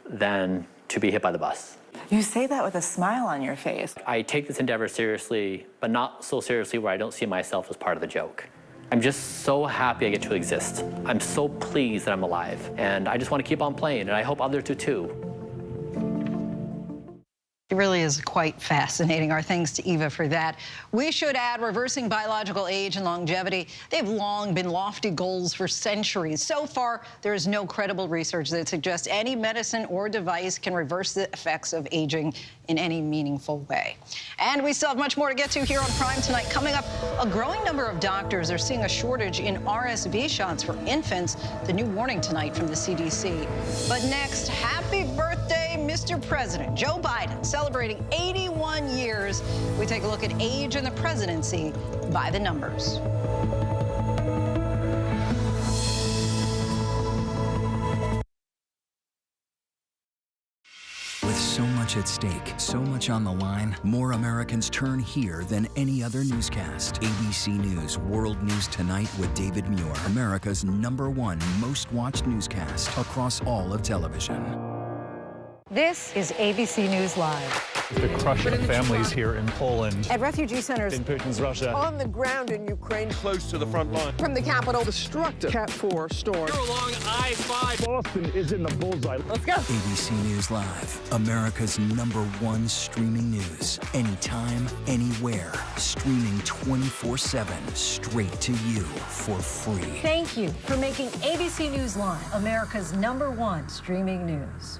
than to be hit by the bus? You say that with a smile on your face. I take this endeavor seriously, but not so seriously where I don't see myself as part of the joke. I'm just so happy I get to exist. I'm so pleased that I'm alive, and I just want to keep on playing, and I hope others do too. It really is quite fascinating. Our thanks to Eva for that. We should add reversing biological age and longevity. They've long been lofty goals for centuries. So far, there is no credible research that suggests any medicine or device can reverse the effects of aging in any meaningful way. And we still have much more to get to here on Prime tonight. Coming up, a growing number of doctors are seeing a shortage in RSV shots for infants. The new warning tonight from the CDC. But next, happy birthday, Mr. President. Joe Biden celebrating 81 years. We take a look at age and the presidency by the numbers. With so much at stake, so much on the line, more Americans turn here than any other newscast. ABC News World News Tonight with David Muir, America's #1 most watched newscast across all of television. This is ABC News Live. The crush of families here in Poland. At refugee centers in Putin's Russia. On the ground in Ukraine. Close to the front line. From the capital, destructive Cat 4 storm. You're along I-5. Boston is in the bullseye. Let's go. ABC News Live, America's #1 streaming news. Anytime, anywhere. Streaming 24/7, straight to you for free. Thank you for making ABC News Live America's #1 streaming news.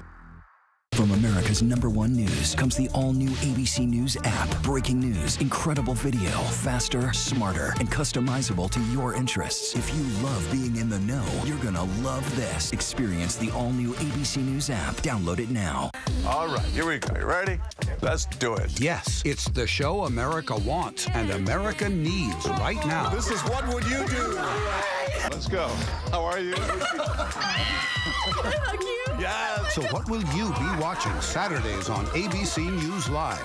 From America's #1 news comes the all-new ABC News app. Breaking news, incredible video, faster, smarter, and customizable to your interests. If you love being in the know, you're gonna love this. Experience the all-new ABC News app. Download it now. All right, here we go. You ready? Let's do it. Yes, it's the show America wants and America needs right now. This is What Would You Do? Let's go. How are you? Yeah. So what will you be watching Saturdays on ABC News Live?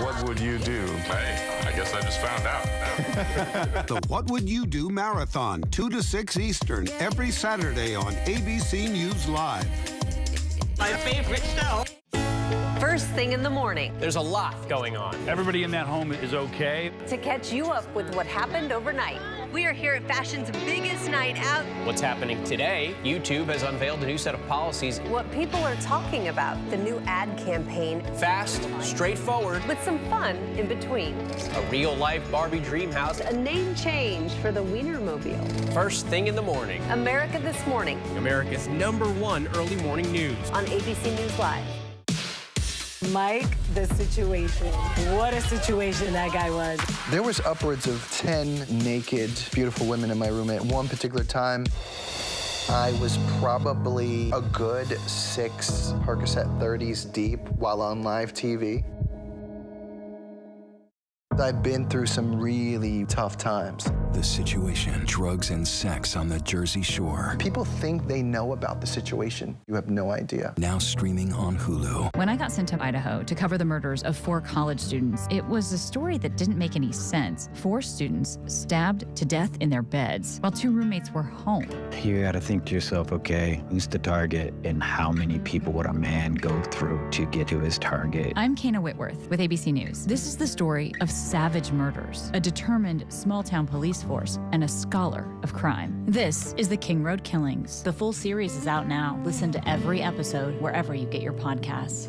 What would you do? Hey, I guess I just found out. The What Would You Do Marathon, 2 to 6 Eastern, every Saturday on ABC News Live. My favorite show. First thing in the morning. There's a lot going on. Everybody in that home is okay. To catch you up with what happened overnight. We are here at fashion's biggest night out. What's happening today? YouTube has unveiled a new set of policies. What people are talking about, the new ad campaign. Fast, straightforward. With some fun in between. A real-life Barbie dream house. A name change for the Wienermobile. First thing in the morning. America This Morning. America's #1 early morning news. On ABC News Live. Mike, the situation. What a situation that guy was. There was upwards of 10 naked, beautiful women in my room at one particular time. I was probably a good 6 Percocet 30s deep while on live TV. I've been through some really tough times. The Situation, drugs and sex on the Jersey Shore. People think they know about the situation. You have no idea. Now streaming on Hulu. When I got sent to Idaho to cover the murders of 4 college students, it was a story that didn't make any sense. 4 students stabbed to death in their beds while 2 roommates were home. You gotta think to yourself, okay, who's the target and how many people would a man go through to get to his target? I'm Kana Whitworth with ABC News. This is the story of savage murders, a determined small-town police force, and a scholar of crime. This is the King Road Killings. The full series is out now. Listen to every episode wherever you get your podcasts.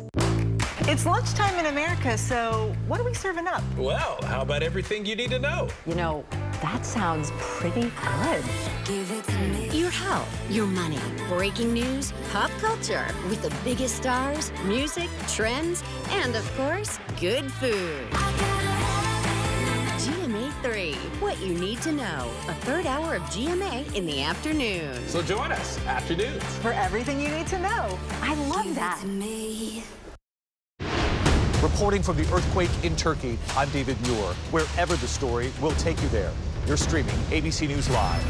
It's lunchtime in America, so what are we serving up? Well, how about everything you need to know? You know, that sounds pretty good. Give it to me. Your health, your money, breaking news, pop culture, with the biggest stars, music, trends, and of course, good food. GMA 3, what you need to know. A third hour of GMA in the afternoon. So join us, afternoons. For everything you need to know. I love that. Reporting from the earthquake in Turkey, I'm David Muir. Wherever the story, we'll take you there. You're streaming ABC News Live.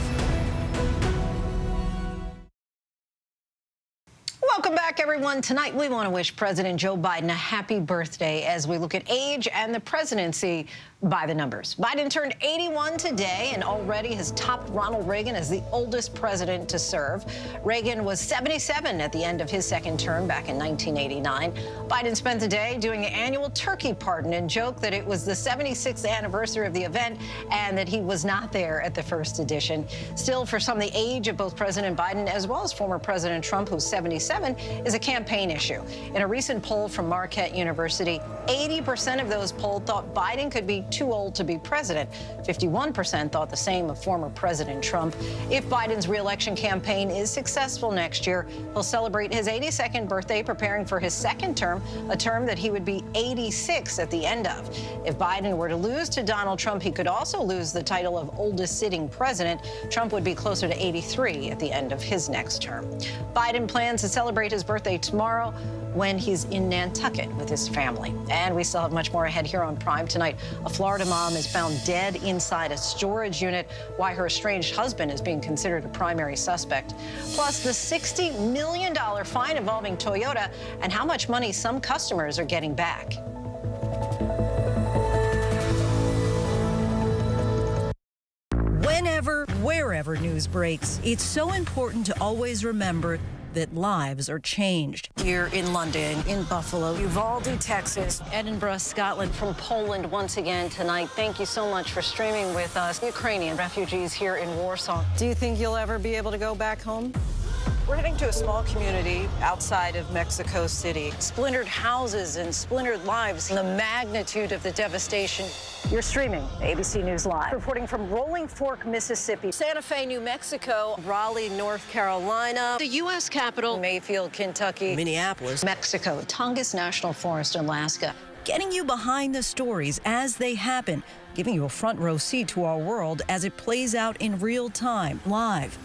Welcome back, everyone. Tonight, we want to wish President Joe Biden a happy birthday as we look at age and the presidency by the numbers. Biden turned 81 today and already has topped Ronald Reagan as the oldest president to serve. Reagan was 77 at the end of his second term back in 1989. Biden spent the day doing the annual turkey pardon and joked that it was the 76th anniversary of the event and that he was not there at the first edition. Still, for some, the age of both President Biden as well as former President Trump, who's 77, is a campaign issue. In a recent poll from Marquette University, 80% of those polled thought Biden could be too old to be president. 51% thought the same of former President Trump. If Biden's re-election campaign is successful next year, he'll celebrate his 82nd birthday, preparing for his second term, a term that he would be 86 at the end of. If Biden were to lose to Donald Trump, he could also lose the title of oldest sitting president. Trump would be closer to 83 at the end of his next term. Biden plans to celebrate his birthday tomorrow when he's in Nantucket with his family. And we still have much more ahead here on Prime tonight. A Florida mom is found dead inside a storage unit, why her estranged husband is being considered a primary suspect. Plus, the $60 million fine involving Toyota and how much money some customers are getting back. Whenever, wherever news breaks, it's so important to always remember that lives are changed. Here in London, in Buffalo, Uvalde, Texas, Edinburgh, Scotland, from Poland once again tonight. Thank you so much for streaming with us. Ukrainian refugees here in Warsaw. Do you think you'll ever be able to go back home? We're heading to a small community outside of Mexico City. Splintered houses and splintered lives. The magnitude of the devastation. You're streaming ABC News Live. Reporting from Rolling Fork, Mississippi. Santa Fe, New Mexico. Raleigh, North Carolina. The U.S. Capitol. Mayfield, Kentucky. Minneapolis. Mexico. Tongass National Forest, Alaska. Getting you behind the stories as they happen. Giving you a front row seat to our world as it plays out in real time, live.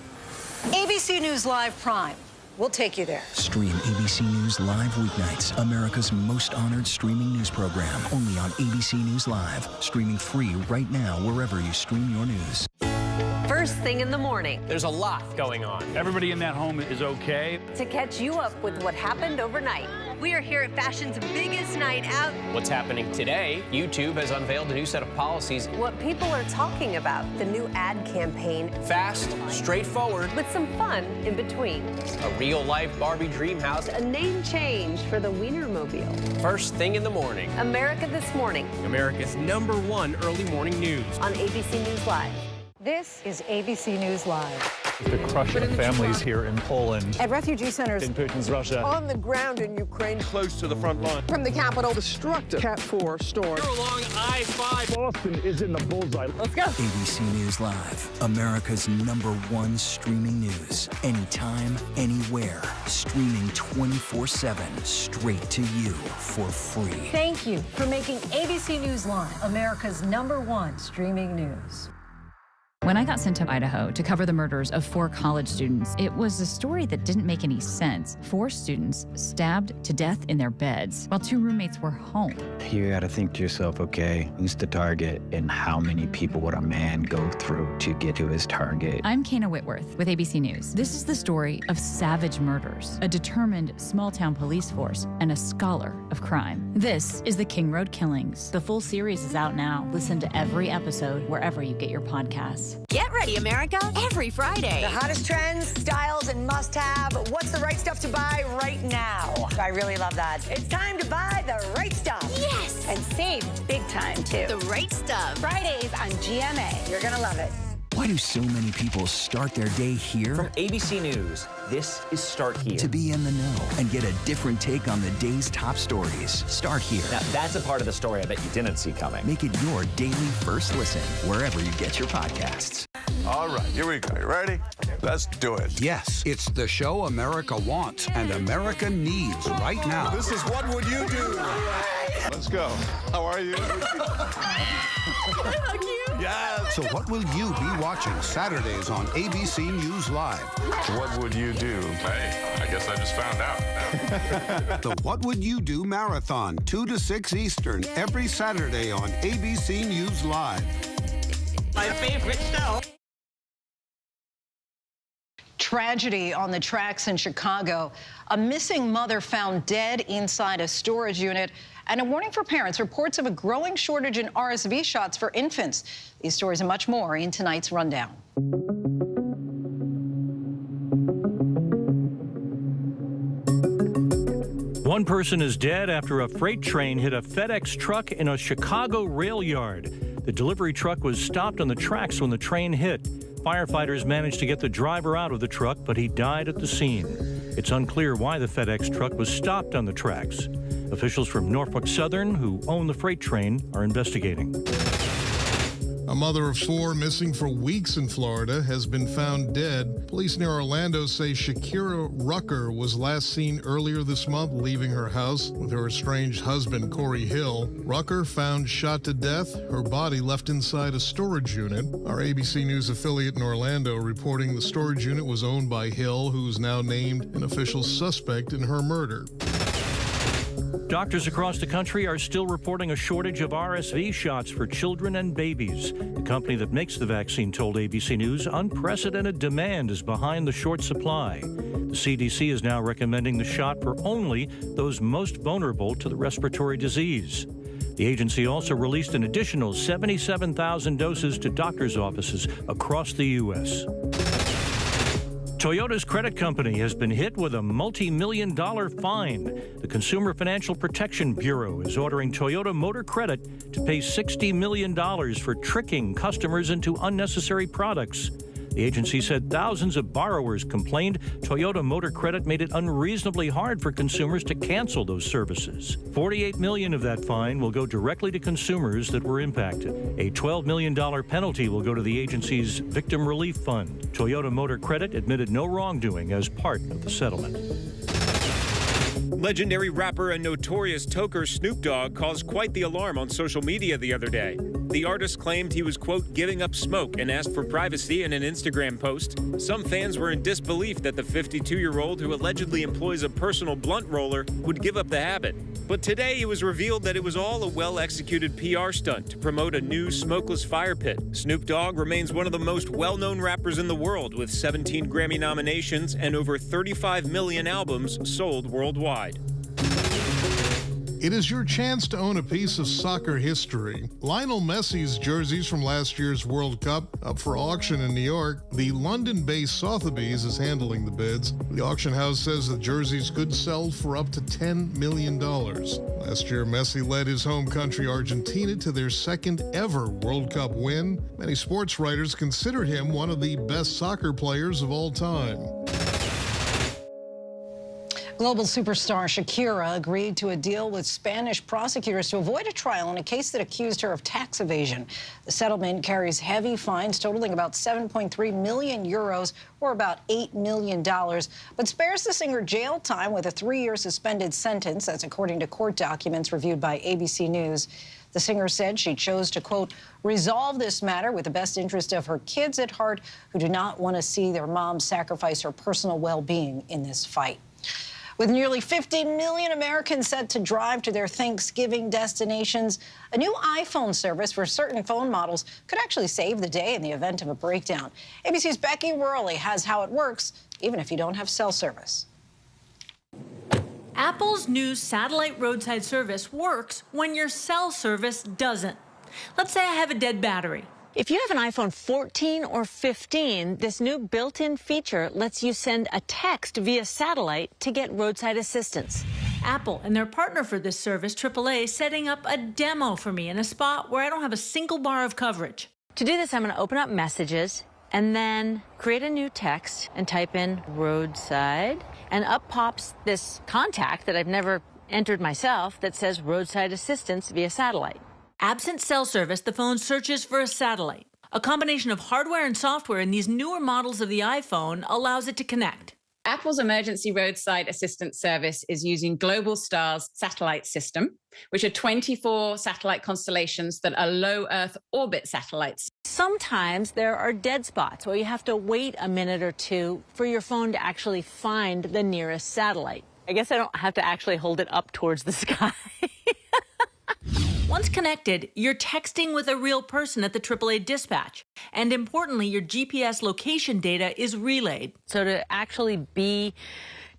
ABC News Live Prime. We'll take you there. Stream ABC News Live weeknights, America's most honored streaming news program, only on ABC News Live. Streaming free right now wherever you stream your news. First thing in the morning. There's a lot going on. Everybody in that home is okay. To catch you up with what happened overnight. We are here at fashion's biggest night out. What's happening today? YouTube has unveiled a new set of policies. What people are talking about. The new ad campaign. Fast, straightforward. With some fun in between. A real-life Barbie dream house. A name change for the Wienermobile. First thing in the morning. America This Morning. America's #1 early morning news. On ABC News Live. This is ABC News Live. The crush of families here in Poland. At refugee centers In Putin's Russia. On the ground in Ukraine. Close to the front line. from the capital. Destructive Cat 4 storm. You're along I-5. Boston is in the bullseye. Let's go. ABC News Live, America's #1 streaming news. Anytime, anywhere. Streaming 24/7, straight to you for free. Thank you for making ABC News Live America's #1 streaming news. When I got sent to Idaho to cover the murders of 4 college students, it was a story that didn't make any sense. 4 students stabbed to death in their beds while 2 roommates were home. You gotta think to yourself, okay, who's the target and how many people would a man go through to get to his target? I'm Kana Whitworth with ABC News. This is the story of savage murders, a determined small-town police force, and a scholar of crime. This is the King Road Killings. The full series is out now. Listen to every episode wherever you get your podcasts. Get ready, America, every Friday. The hottest trends, styles, and must-have. What's the right stuff to buy right now? I really love that. It's time to buy the right stuff. Yes! And save big time, too. The right stuff. Fridays on GMA. You're going to love it. Why do so many people start their day here? From ABC News, this is Start Here. To be in the know and get a different take on the day's top stories. Start here. Now, that's a part of the story I bet you didn't see coming. Make it your daily first listen, wherever you get your podcasts. All right, here we go. You ready? Let's do it. Yes, it's the show America wants and America needs right now. This is What Would You Do? Let's go. How are you? Yes. So what will you be watching Saturdays on ABC News Live? What would you do? Hey, I guess I just found out. The What Would You Do Marathon, 2 to 6 Eastern, every Saturday on ABC News Live. My favorite show. Tragedy on the tracks in Chicago. A missing mother found dead inside a storage unit. And a warning for parents, reports of a growing shortage in RSV shots for infants. These stories and much more in tonight's rundown. One person is dead after a freight train hit a FedEx truck in a Chicago rail yard. The delivery truck was stopped on the tracks when the train hit. Firefighters managed to get the driver out of the truck, but he died at the scene. It's unclear why the FedEx truck was stopped on the tracks. Officials from Norfolk Southern, who own the freight train, are investigating. A mother of 4 missing for weeks in Florida has been found dead. Police near Orlando say Shakira Rucker was last seen earlier this month leaving her house with her estranged husband, Corey Hill. Rucker found shot to death, her body left inside a storage unit. Our ABC News affiliate in Orlando reporting the storage unit was owned by Hill, who's now named an official suspect in her murder. Doctors across the country are still reporting a shortage of RSV shots for children and babies. The company that makes the vaccine told ABC News unprecedented demand is behind the short supply. The CDC is now recommending the shot for only those most vulnerable to the respiratory disease. The agency also released an additional 77,000 doses to doctors' offices across the U.S. Toyota's credit company has been hit with a multi-million-dollar fine. The Consumer Financial Protection Bureau is ordering Toyota Motor Credit to pay $60 million for tricking customers into unnecessary products. The agency said thousands of borrowers complained Toyota Motor Credit made it unreasonably hard for consumers to cancel those services. $48 million of that fine will go directly to consumers that were impacted. A $12 million penalty will go to the agency's Victim Relief Fund. Toyota Motor Credit admitted no wrongdoing as part of the settlement. Legendary rapper and notorious toker Snoop Dogg caused quite the alarm on social media the other day. The artist claimed he was, quote, giving up smoke and asked for privacy in an Instagram post. Some fans were in disbelief that the 52-year-old who allegedly employs a personal blunt roller would give up the habit. But today it was revealed that it was all a well-executed PR stunt to promote a new smokeless fire pit. Snoop Dogg remains one of the most well-known rappers in the world with 17 Grammy nominations and over 35 million albums sold worldwide. It is your chance to own a piece of soccer history. Lionel Messi's jerseys from last year's World Cup up for auction in New York. The London-based Sotheby's is handling the bids. The auction house says the jerseys could sell for up to $10 million. Last year, Messi led his home country Argentina to their second ever World Cup win. Many sports writers consider him one of the best soccer players of all time. Global superstar Shakira agreed to a deal with Spanish prosecutors to avoid a trial in a case that accused her of tax evasion. The settlement carries heavy fines totaling about 7.3 million euros, or about $8 million, but spares the singer jail time with a 3-year suspended sentence. That's according to court documents reviewed by ABC News. The singer said she chose to, quote, resolve this matter with the best interest of her kids at heart, who do not want to see their mom sacrifice her personal well-being in this fight. With nearly 50 million Americans set to drive to their Thanksgiving destinations, a new iPhone service for certain phone models could actually save the day in the event of a breakdown. ABC's Becky Worley has how it works, even if you don't have cell service. Apple's new satellite roadside service works when your cell service doesn't. Let's say I have a dead battery. If you have an iPhone 14 or 15, this new built-in feature lets you send a text via satellite to get roadside assistance. Apple and their partner for this service, AAA, is setting up a demo for me in a spot where I don't have a single bar of coverage. To do this, I'm going to open up Messages and then create a new text and type in roadside. And up pops this contact that I've never entered myself that says roadside assistance via satellite. Absent cell service, the phone searches for a satellite. A combination of hardware and software in these newer models of the iPhone allows it to connect. Apple's emergency roadside assistance service is using Globalstar's satellite system, which are 24 satellite constellations that are low Earth orbit satellites. Sometimes there are dead spots where you have to wait a minute or two for your phone to actually find the nearest satellite. I guess I don't have to actually hold it up towards the sky. Once connected, you're texting with a real person at the AAA dispatch. And importantly, your GPS location data is relayed. So to actually be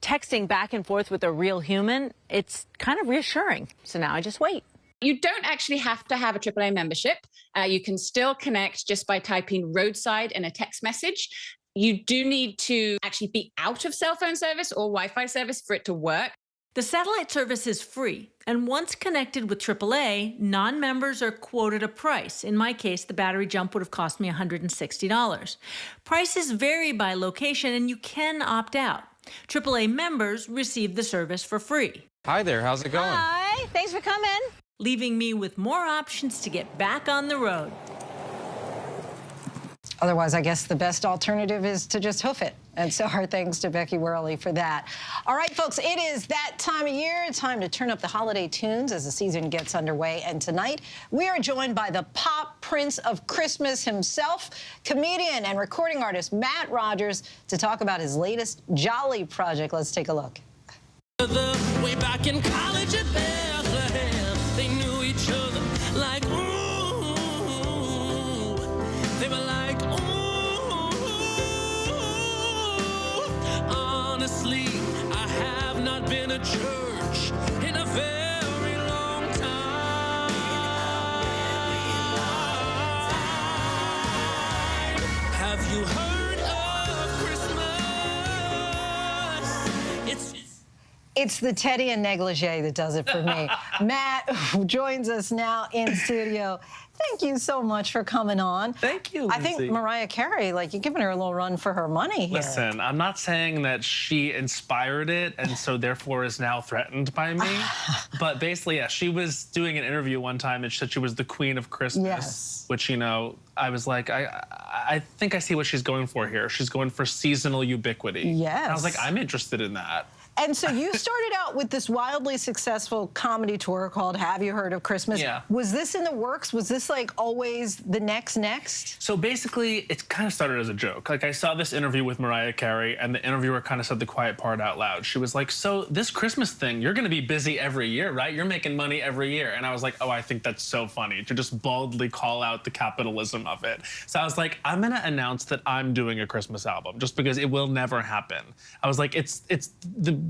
texting back and forth with a real human, it's kind of reassuring. So now I just wait. You don't actually have to have a AAA membership. You can still connect just by typing roadside in a text message. You do need to actually be out of cell phone service or Wi-Fi service for it to work. The satellite service is free, and once connected with AAA, non-members are quoted a price. In my case, the battery jump would have cost me $160. Prices vary by location, and you can opt out. AAA members receive the service for free. Hi there, how's it going? Hi, thanks for coming. Leaving me with more options to get back on the road. Otherwise, I guess the best alternative is to just hoof it. And so our thanks to Becky Worley for that. All right, folks, it is that time of year. It's time to turn up the holiday tunes as the season gets underway. And tonight, we are joined by the pop prince of Christmas himself, comedian and recording artist Matt Rogers, to talk about his latest Jolly project. Let's take a look. Way back in college at Bethlehem, they knew each other like, ooh. They were like, ooh. Honestly, I have not been to church in a very long time. Have you heard of Christmas? It's the Teddy and negligee that does it for me. Matt joins us now in studio. Thank you so much for coming on. Thank you, Lindsay. I think Mariah Carey, like, you're giving her a little run for her money here. Listen, I'm not saying that she inspired it and so therefore is now threatened by me. But basically, yeah, she was doing an interview one time and she said she was the queen of Christmas. Yes. Which, you know, I was like, I think I see what she's going for here. She's going for seasonal ubiquity. Yes. And I was like, I'm interested in that. And so you started out with this wildly successful comedy tour called Have You Heard of Christmas? Yeah. Was this in the works? Was this like always the next? So basically, it kind of started as a joke. Like, I saw this interview with Mariah Carey, and the interviewer kind of said the quiet part out loud. She was like, so this Christmas thing, you're going to be busy every year, right? You're making money every year. And I was like, oh, I think that's so funny to just baldly call out the capitalism of it. So I was like, I'm going to announce that I'm doing a Christmas album just because it will never happen. I was like, it's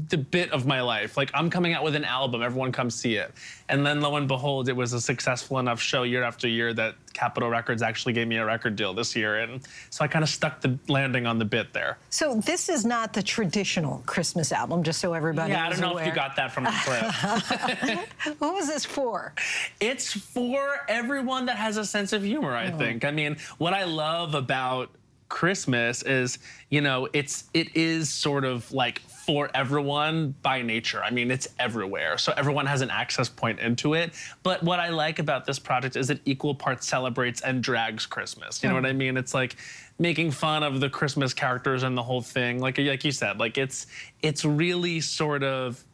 the bit of my life. Like, I'm coming out with an album, everyone come see it. And then lo and behold, it was a successful enough show year after year that Capitol Records actually gave me a record deal this year. And so I kind of stuck the landing on the bit there. So this is not the traditional Christmas album, just so everybody is aware. Yeah, I don't know if you got that from the clip. Who is this for? It's for everyone that has a sense of humor, I think. I mean, what I love about Christmas is, you know, it is sort of like for everyone by nature. I mean, it's everywhere. So everyone has an access point into it. But what I like about this project is it equal parts celebrates and drags Christmas. You know what I mean? It's like making fun of the Christmas characters and the whole thing. Like you said, like it's really sort of,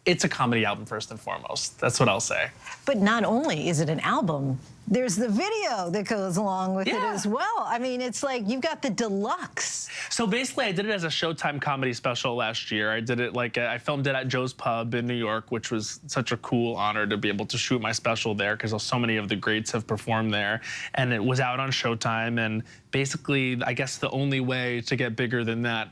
it's a comedy album first and foremost. That's what I'll say. But not only is it an album, there's the video that goes along with it as well. I mean, it's like you've got the deluxe. So basically, I did it as a Showtime comedy special last year. I did it like, I filmed it at Joe's Pub in New York, which was such a cool honor to be able to shoot my special there because so many of the greats have performed there. And it was out on Showtime. And basically, I guess the only way to get bigger than that,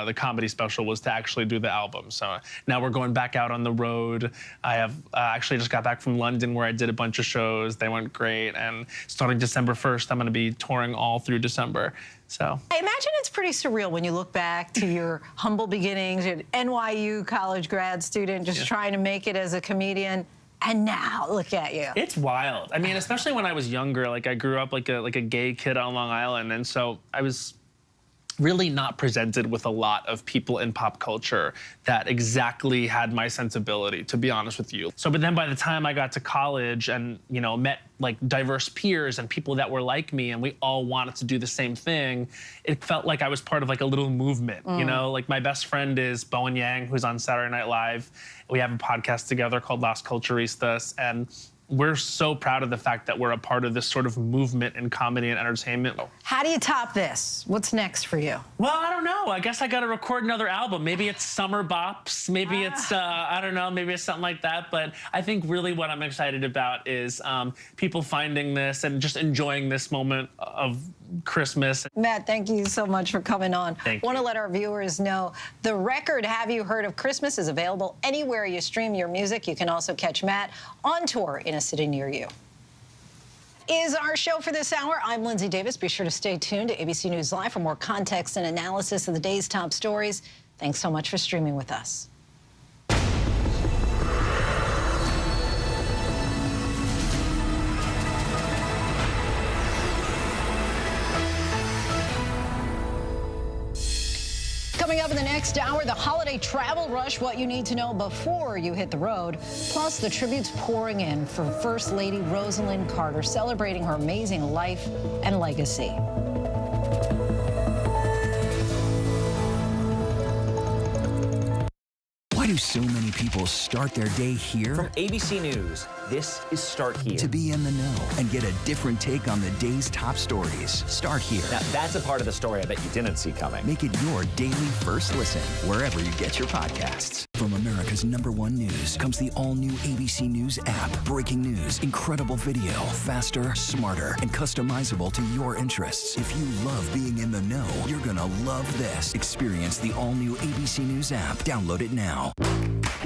the comedy special, was to actually do the album. So now we're going back out on the road. I have actually just got back from London where I did a bunch of shows. They went great. And starting December 1st, I'm going to be touring all through December. So I imagine it's pretty surreal when you look back to your humble beginnings, an NYU college grad student just trying to make it as a comedian. And now, look at you. It's wild. I mean, especially when I was younger, like I grew up like a gay kid on Long Island. And so I was really not presented with a lot of people in pop culture that exactly had my sensibility, to be honest with you. So, but then by the time I got to college and, you know, met like diverse peers and people that were like me and we all wanted to do the same thing, it felt like I was part of like a little movement, you know? Like my best friend is Bowen Yang, who's on Saturday Night Live. We have a podcast together called Las Culturistas, and we're so proud of the fact that we're a part of this sort of movement in comedy and entertainment. How do you top this? What's next for you? Well, I don't know. I guess I got to record another album. Maybe it's Summer Bops. Maybe it's, I don't know, maybe it's something like that. But I think really what I'm excited about is people finding this and just enjoying this moment of Christmas. Matt, thank you so much for coming on. Thank you. Want to let our viewers know the record Have You Heard of Christmas is available anywhere you stream your music. You can also catch Matt on tour in a city near you. Is our show for this hour. I'm Lindsay Davis. Be sure to stay tuned to ABC News Live for more context and analysis of the day's top stories. Thanks so much for streaming with us. Coming up in the next hour, the holiday travel rush, what you need to know before you hit the road, plus the tributes pouring in for First Lady Rosalind Carter, celebrating her amazing life and legacy. Why do so many people start their day here? From ABC News, this is Start Here. To be in the know and get a different take on the day's top stories. Start here. Now, that's a part of the story I bet you didn't see coming. Make it your daily first listen, wherever you get your podcasts. From America's #1 news comes the all-new ABC News app. Breaking news, incredible video, faster, smarter, and customizable to your interests. If you love being in the know, you're gonna love this. Experience the all-new ABC News app. Download it now.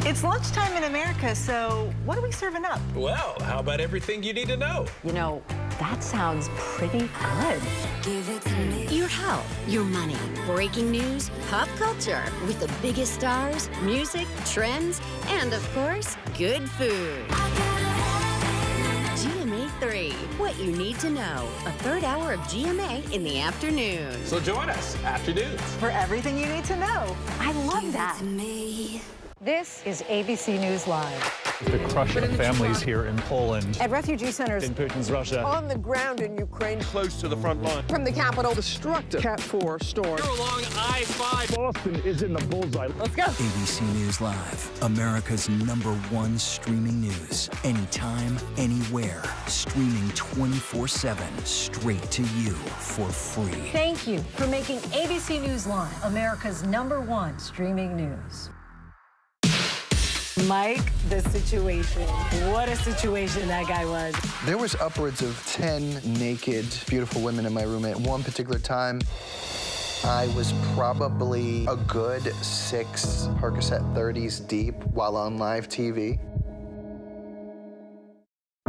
It's lunchtime in America, so what are we serving up? Well, how about everything you need to know? You know, that sounds pretty good. Give it to me. Your health, your money, breaking news, pop culture, with the biggest stars, music, trends, and of course, good food. GMA 3, what you need to know. A third hour of GMA in the afternoon. So join us, Afternoons. For everything you need to know. I love that. This is ABC News Live. The crush of families here in Poland. At refugee centers In Putin's Russia. On the ground in Ukraine. Close to the front line. From the capital. Destructive Cat 4 storm. You're along I-5. Boston is in the bullseye. Let's go. ABC News Live, America's #1 streaming news. Anytime, anywhere. Streaming 24/7, straight to you for free. Thank you for making ABC News Live America's #1 streaming news. Mike, the situation. What a situation that guy was. There was upwards of 10 naked, beautiful women in my room at one particular time. I was probably a good 6 Percocet 30s deep while on live TV.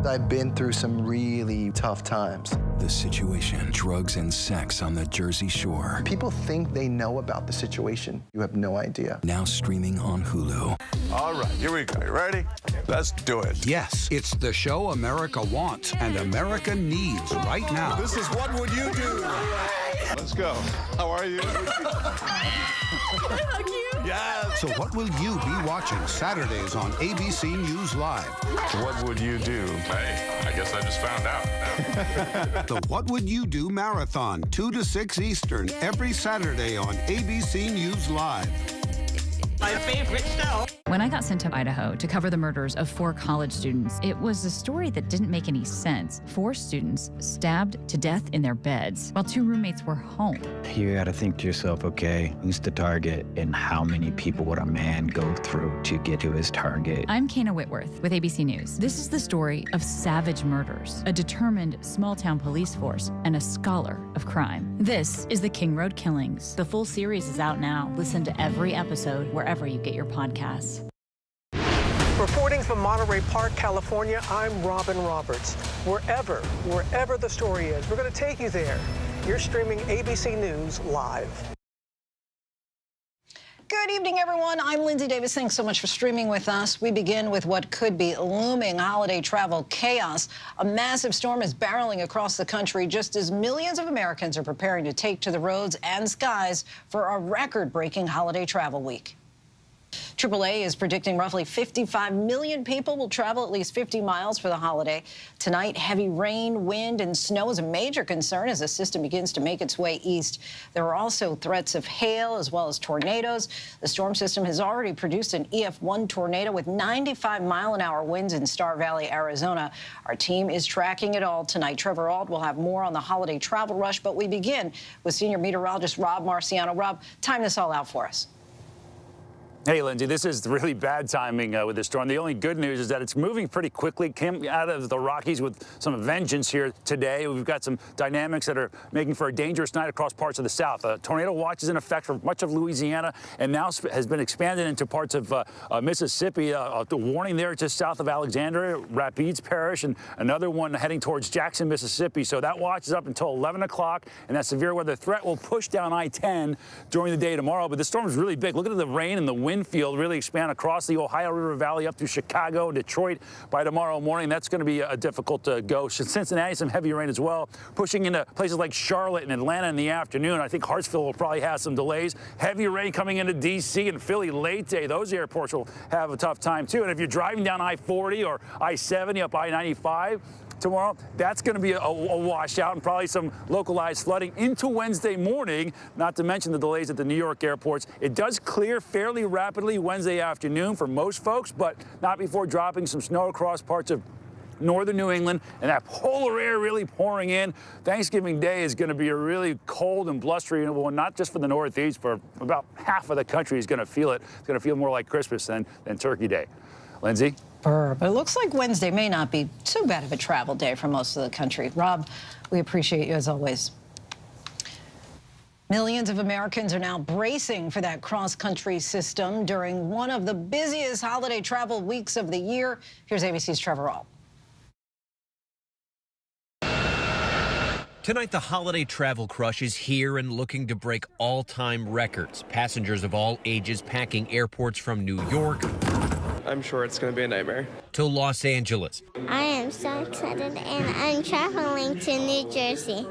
I've been through some really tough times. The Situation, drugs and sex on the Jersey Shore. People think they know about the situation. You have no idea. Now streaming on Hulu. All right, here we go. You ready? Let's do it. Yes, it's the show America wants and America needs right now. This is What Would You Do? Let's go. How are you? Yeah. So what will you be watching Saturdays on ABC News Live? What would you do? Hey, I guess I just found out. The What Would You Do Marathon, 2 to 6 Eastern, every Saturday on ABC News Live. My favorite show. When I got sent to Idaho to cover the murders of 4 college students, it was a story that didn't make any sense. 4 students stabbed to death in their beds while 2 roommates were home. You gotta think to yourself, okay, who's the target and how many people would a man go through to get to his target? I'm Kana Whitworth with ABC News. This is the story of savage murders, a determined small-town police force, and a scholar of crime. This is the King Road Killings. The full series is out now. Listen to every episode wherever you get your podcasts. Reporting from Monterey Park, California, I'm Robin Roberts. Wherever the story is, we're going to take you there. You're streaming ABC News Live. Good evening, everyone. I'm Lindsay Davis. Thanks so much for streaming with us. We begin with what could be looming holiday travel chaos. A massive storm is barreling across the country just as millions of Americans are preparing to take to the roads and skies for a record-breaking holiday travel week. AAA is predicting roughly 55 million people will travel at least 50 miles for the holiday. Tonight, heavy rain, wind, and snow is a major concern as the system begins to make its way east. There are also threats of hail as well as tornadoes. The storm system has already produced an EF1 tornado with 95-mile-an-hour winds in Star Valley, Arizona. Our team is tracking it all tonight. Trevor Ault will have more on the holiday travel rush, but we begin with senior meteorologist Rob Marciano. Rob, time this all out for us. Hey, Lindsay, this is really bad timing with this storm. The only good news is that it's moving pretty quickly. Came out of the Rockies with some vengeance here today. We've got some dynamics that are making for a dangerous night across parts of the south. A tornado watch is in effect for much of Louisiana and now has been expanded into parts of Mississippi. The warning there just south of Alexandria, Rapides Parish, and another one heading towards Jackson, Mississippi. So that watch is up until 11 o'clock, and that severe weather threat will push down I-10 during the day tomorrow. But the storm is really big. Look at the rain and the wind field really expand across the Ohio River Valley up through Chicago, Detroit by tomorrow morning. That's going to be a difficult go. Cincinnati, some heavy rain as well, pushing into places like Charlotte and Atlanta in the afternoon. I think Hartsville will probably have some delays. Heavy rain coming into D.C. and Philly late day. Those airports will have a tough time too. And if you're driving down I-40 or I-70 up I-95 tomorrow, that's going to be a washout and probably some localized flooding into Wednesday morning, not to mention the delays at the New York airports. It does clear fairly rapidly Wednesday afternoon for most folks, but not before dropping some snow across parts of northern New England, and that polar air really pouring in. Thanksgiving Day is going to be a really cold and blustery one, not just for the Northeast, but about half of the country is going to feel it. It's going to feel more like Christmas than Turkey Day. Lindsay? But it looks like Wednesday may not be too bad of a travel day for most of the country. Rob, we appreciate you as always. Millions of Americans are now bracing for that cross-country system during one of the busiest holiday travel weeks of the year. Here's ABC's Trevor Ault. Tonight, the holiday travel crush is here and looking to break all-time records. Passengers of all ages packing airports from New York. I'm sure it's going to be a nightmare. To Los Angeles. I am so excited, and I'm traveling to New Jersey.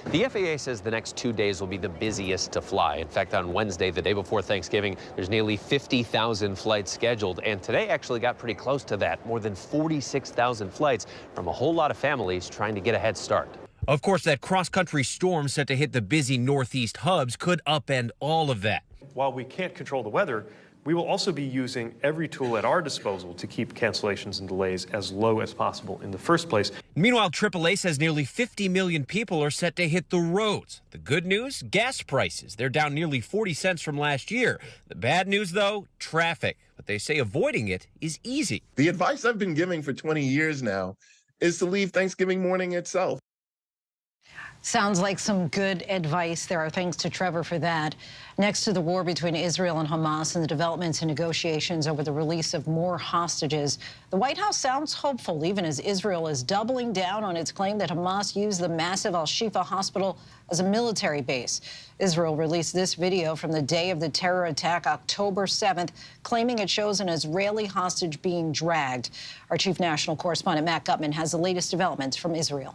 The FAA says the next 2 days will be the busiest to fly. In fact, on Wednesday, the day before Thanksgiving, there's nearly 50,000 flights scheduled. And today actually got pretty close to that. More than 46,000 flights from a whole lot of families trying to get a head start. Of course, that cross-country storm set to hit the busy Northeast hubs could upend all of that. While we can't control the weather, we will also be using every tool at our disposal to keep cancellations and delays as low as possible in the first place. Meanwhile, AAA says nearly 50 million people are set to hit the roads. The good news, gas prices. They're down nearly 40 cents from last year. The bad news, though, traffic. But they say avoiding it is easy. The advice I've been giving for 20 years now is to leave Thanksgiving morning itself. Sounds like some good advice. There are thanks to Trevor for that. Next to the war between Israel and Hamas and the developments in negotiations over the release of more hostages, the White House sounds hopeful, even as Israel is doubling down on its claim that Hamas used the massive Al-Shifa hospital as a military base. Israel released this video from the day of the terror attack, October 7th, claiming it shows an Israeli hostage being dragged. Our chief national correspondent, Matt Gutman, has the latest developments from Israel.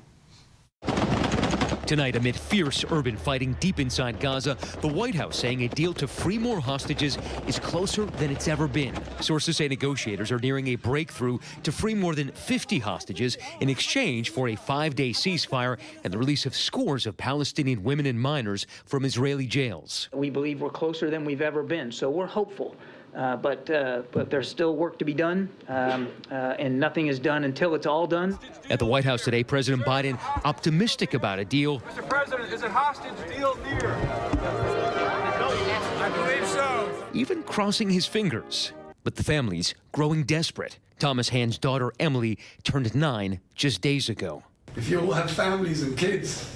Tonight, amid fierce urban fighting deep inside Gaza, the White House saying a deal to free more hostages is closer than it's ever been. Sources say negotiators are nearing a breakthrough to free more than 50 hostages in exchange for a 5-day ceasefire and the release of scores of Palestinian women and minors from Israeli jails. We believe we're closer than we've ever been, so we're hopeful. But there's still work to be done, and nothing is done until it's all done. At the White House today, President Biden optimistic about a deal. Mr. President, is a hostage deal near? I believe so. Even crossing his fingers. But the family's growing desperate. Thomas Hand's daughter, Emily, turned 9 just days ago. If you all have families and kids,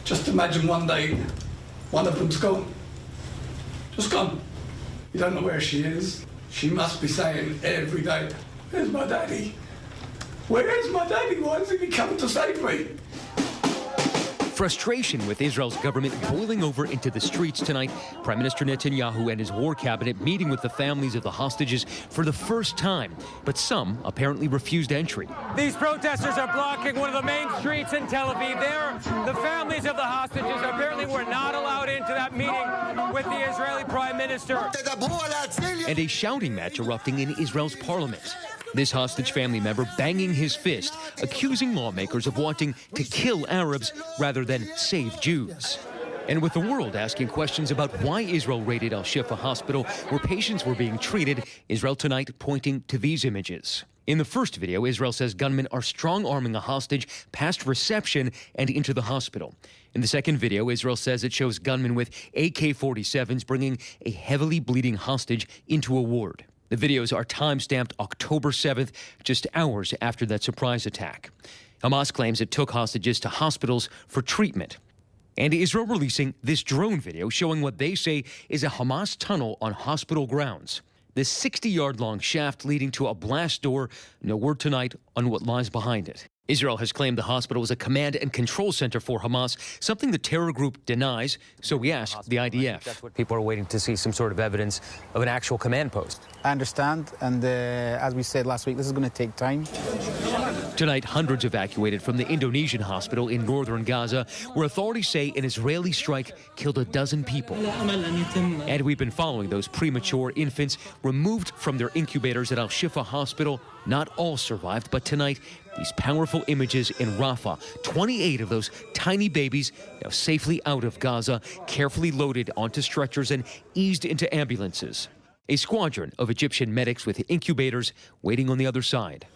just imagine one day one of them's gone. Just gone. You don't know where she is. She must be saying every day, "Where's my daddy? Where's my daddy? Why hasn't he come to save me?" Frustration with Israel's government boiling over into the streets tonight. Prime Minister Netanyahu and his war cabinet meeting with the families of the hostages for the first time. But some apparently refused entry. These protesters are blocking one of the main streets in Tel Aviv. The families of the hostages apparently were not allowed into that meeting with the Israeli Prime Minister. And a shouting match erupting in Israel's parliament. This hostage family member banging his fist, accusing lawmakers of wanting to kill Arabs rather than save Jews. And with the world asking questions about why Israel raided Al-Shifa hospital where patients were being treated, Israel tonight pointing to these images. In the first video, Israel says gunmen are strong-arming a hostage past reception and into the hospital. In the second video, Israel says it shows gunmen with AK-47s bringing a heavily bleeding hostage into a ward. The videos are time-stamped October 7th, just hours after that surprise attack. Hamas claims it took hostages to hospitals for treatment. And Israel releasing this drone video showing what they say is a Hamas tunnel on hospital grounds. This 60-yard-long shaft leading to a blast door. No word tonight on what lies behind it. Israel has claimed the hospital was a command and control center for Hamas, something the terror group denies, so we asked the IDF. That's what people are waiting to see, some sort of evidence of an actual command post. I understand, and as we said last week, this is going to take time. Tonight, hundreds evacuated from the Indonesian hospital in northern Gaza, where authorities say an Israeli strike killed a dozen people. And we've been following those premature infants removed from their incubators at Al-Shifa hospital. Not all survived, but tonight, these powerful images in Rafah. 28 of those tiny babies now safely out of Gaza, carefully loaded onto stretchers and eased into ambulances. A squadron of Egyptian medics with incubators waiting on the other side.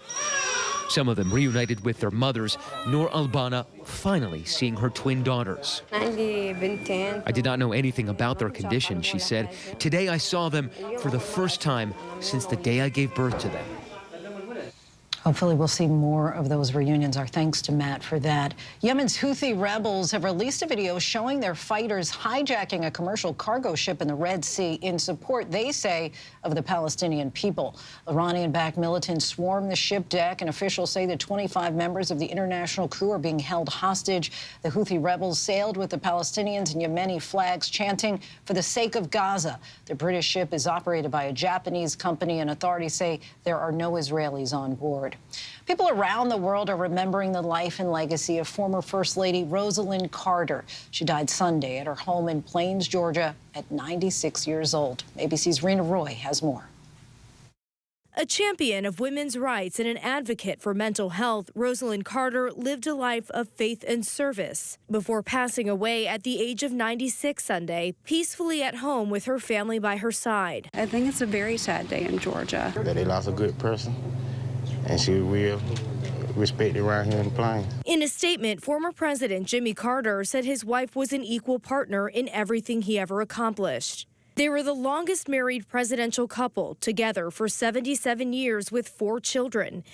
Some of them reunited with their mothers, Noor Albana finally seeing her twin daughters. I did not know anything about their condition, she said. Today I saw them for the first time since the day I gave birth to them. Hopefully we'll see more of those reunions. Our thanks to Matt for that. Yemen's Houthi rebels have released a video showing their fighters hijacking a commercial cargo ship in the Red Sea in support, they say, of the Palestinian people. Iranian-backed militants swarmed the ship deck, and officials say the 25 members of the international crew are being held hostage. The Houthi rebels sailed with the Palestinians and Yemeni flags, chanting, "For the sake of Gaza." The British ship is operated by a Japanese company, and authorities say there are no Israelis on board. People around the world are remembering the life and legacy of former First Lady Rosalind Carter. She died Sunday at her home in Plains, Georgia, at 96 years old. ABC's Rena Roy has more. A champion of women's rights and an advocate for mental health, Rosalind Carter lived a life of faith and service before passing away at the age of 96 Sunday, peacefully at home with her family by her side. I think it's a very sad day in Georgia. That they lost a good person, and she will respect around here in Plains. In a statement, former President Jimmy Carter said his wife was an equal partner in everything he ever accomplished. They were the longest married presidential couple, together for 77 years with 4 children.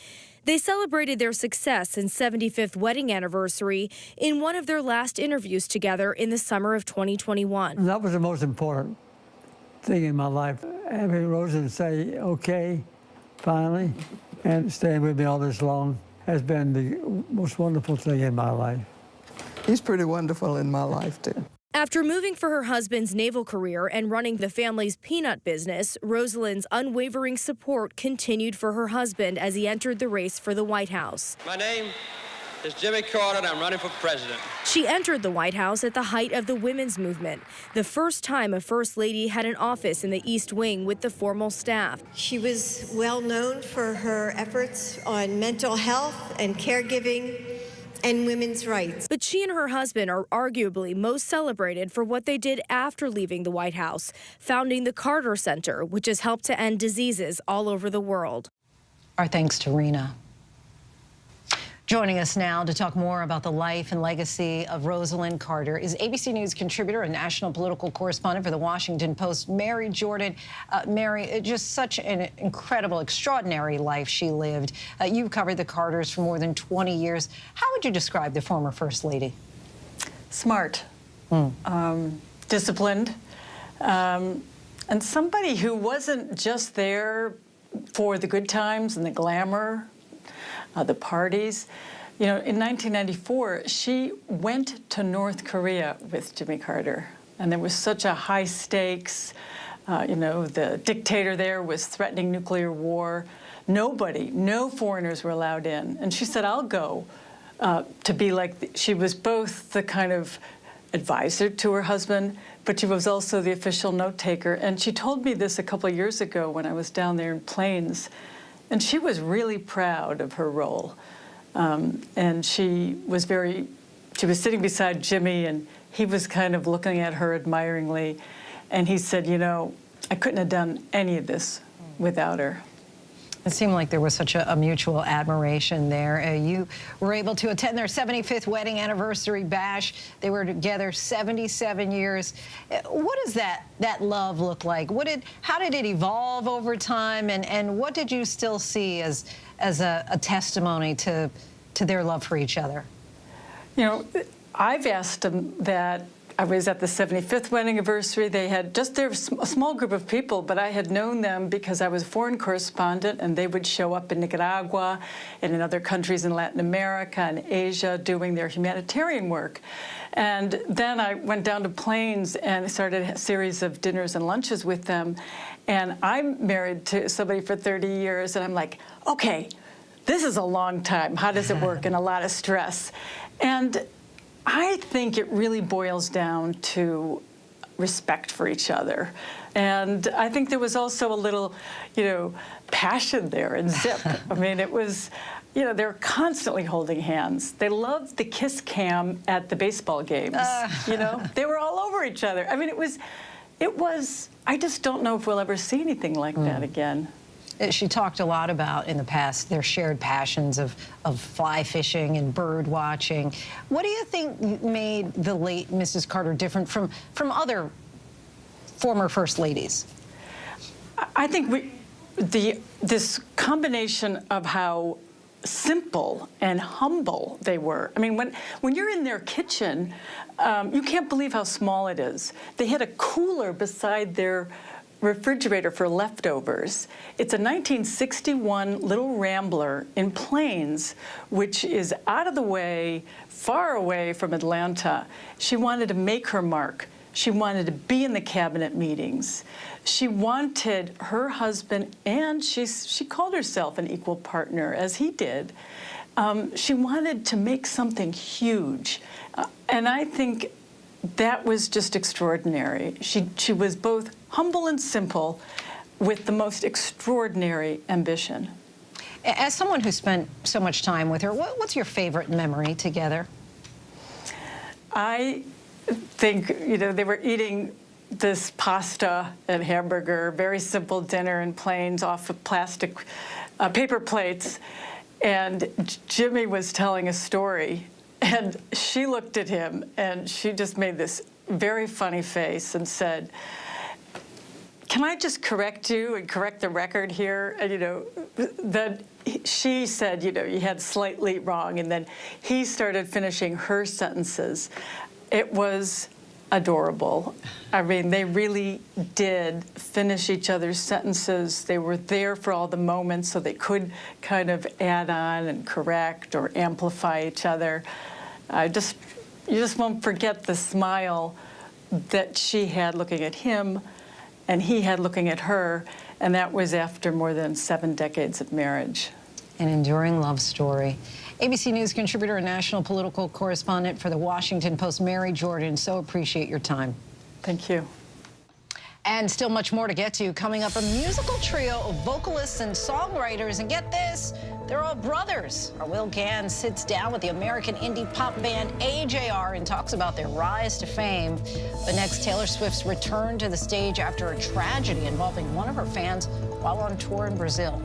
They celebrated their success and 75th wedding anniversary in one of their last interviews together in the summer of 2021. That was the most important thing in my life. Having Rosalind say, okay, finally, and staying with me all this long has been the most wonderful thing in my life. He's pretty wonderful in my life, too. After moving for her husband's naval career and running the family's peanut business, Rosalind's unwavering support continued for her husband as he entered the race for the White House. My name is Jimmy Carter, and I'm running for president. She entered the White House at the height of the women's movement, the first time a First Lady had an office in the East Wing with the formal staff. She was well known for her efforts on mental health and caregiving and women's rights. But she and her husband are arguably most celebrated for what they did after leaving the White House, founding the Carter Center, which has helped to end diseases all over the world. Our thanks to Rena. Joining us now to talk more about the life and legacy of Rosalind Carter is ABC News contributor and national political correspondent for The Washington Post, Mary Jordan. Mary, just such an incredible, extraordinary life she lived. You've covered the Carters for more than 20 years. How would you describe the former First Lady? Smart, disciplined, and somebody who wasn't just there for the good times and the glamour, the parties. You know, in 1994, she went to North Korea with Jimmy Carter, and there was such a high stakes. You know, the dictator there was threatening nuclear war. No foreigners were allowed in. And she said, I'll go to be like, she was both the kind of advisor to her husband, but she was also the official note taker. And she told me this a couple of years ago when I was down there in Plains. And she was really proud of her role. And she was sitting beside Jimmy, and he was kind of looking at her admiringly. And he said, you know, I couldn't have done any of this without her. It seemed like there was such a mutual admiration there. You were able to attend their 75th wedding anniversary bash. They were together 77 years. What does that love look like? How did it evolve over time, and what did you still see as a testimony to their love for each other? You know, I've asked them that. I was at the 75th wedding anniversary. They had a small group of people, but I had known them because I was a foreign correspondent, and they would show up in Nicaragua and in other countries in Latin America and Asia doing their humanitarian work. And then I went down to Plains and started a series of dinners and lunches with them. And I'm married to somebody for 30 years, and I'm like, okay, this is a long time. How does it work? And a lot of stress. And I think it really boils down to respect for each other. And I think there was also a little, you know, passion there and zip. I mean, it was, you know, they were constantly holding hands. They loved the kiss cam at the baseball games. You know, they were all over each other. I mean, it was, I just don't know if we'll ever see anything like that again. She talked a lot about, in the past, their shared passions of fly fishing and bird watching. What do you think made the late Mrs. Carter different from other former First Ladies? I think this combination of how simple and humble they were. I mean, when you're in their kitchen, you can't believe how small it is. They had a cooler beside their refrigerator for leftovers. It's a 1961 little Rambler in Plains, which is out of the way, far away from Atlanta. She wanted to make her mark. She wanted to be in the cabinet meetings. She wanted her husband, and she called herself an equal partner, as he did. She wanted to make something huge. And I think that was just extraordinary. She was both humble and simple with the most extraordinary ambition. As someone who spent so much time with her, what's your favorite memory together? I think, they were eating this pasta and hamburger, very simple dinner in Plains off of plastic paper plates. And Jimmy was telling a story, and she looked at him, and she just made this very funny face and said, "Can I just correct you and correct the record here?" And, that she said, you had slightly wrong, and then he started finishing her sentences. It was adorable. I mean, they really did finish each other's sentences. They were there for all the moments, so they could kind of add on and correct or amplify each other. You just won't forget the smile that she had looking at him and he had looking at her, and that was after more than 7 decades of marriage. An enduring love story. ABC News contributor and national political correspondent for the Washington Post, Mary Jordan, so appreciate your time. Thank you. And still much more to get to. Coming up, a musical trio of vocalists and songwriters. And get this, they're all brothers. Our Will Gann sits down with the American indie pop band AJR and talks about their rise to fame. But next, Taylor Swift's return to the stage after a tragedy involving one of her fans while on tour in Brazil.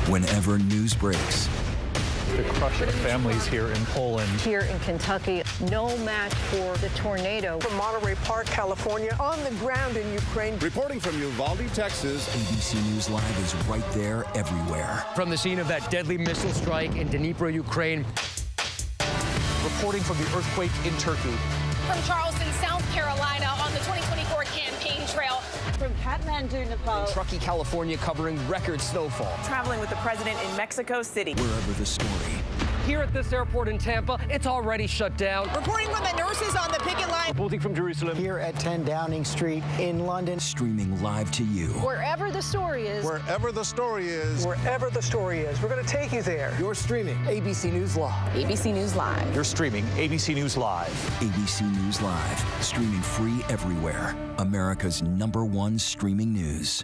Whenever news breaks, the crush of families here in Poland. Here in Kentucky, no match for the tornado. From Monterey Park, California, on the ground in Ukraine. Reporting from Uvalde, Texas, ABC News Live is right there everywhere. From the scene of that deadly missile strike in Dnipro, Ukraine. Reporting from the earthquake in Turkey. From Charleston, South Carolina, on the 2024 campaign trail. From Kathmandu, Nepal. In Truckee, California, covering record snowfall. Traveling with the president in Mexico City. Wherever the story. Here at this airport in Tampa, it's already shut down. Reporting from the nurses on the picket line. Reporting from Jerusalem. Here at 10 Downing Street in London. Streaming live to you. Wherever the story is. Wherever the story is. Wherever the story is. We're going to take you there. You're streaming ABC News Live. ABC News Live. You're streaming ABC News Live. ABC News Live. Streaming free everywhere. America's #1 streaming news.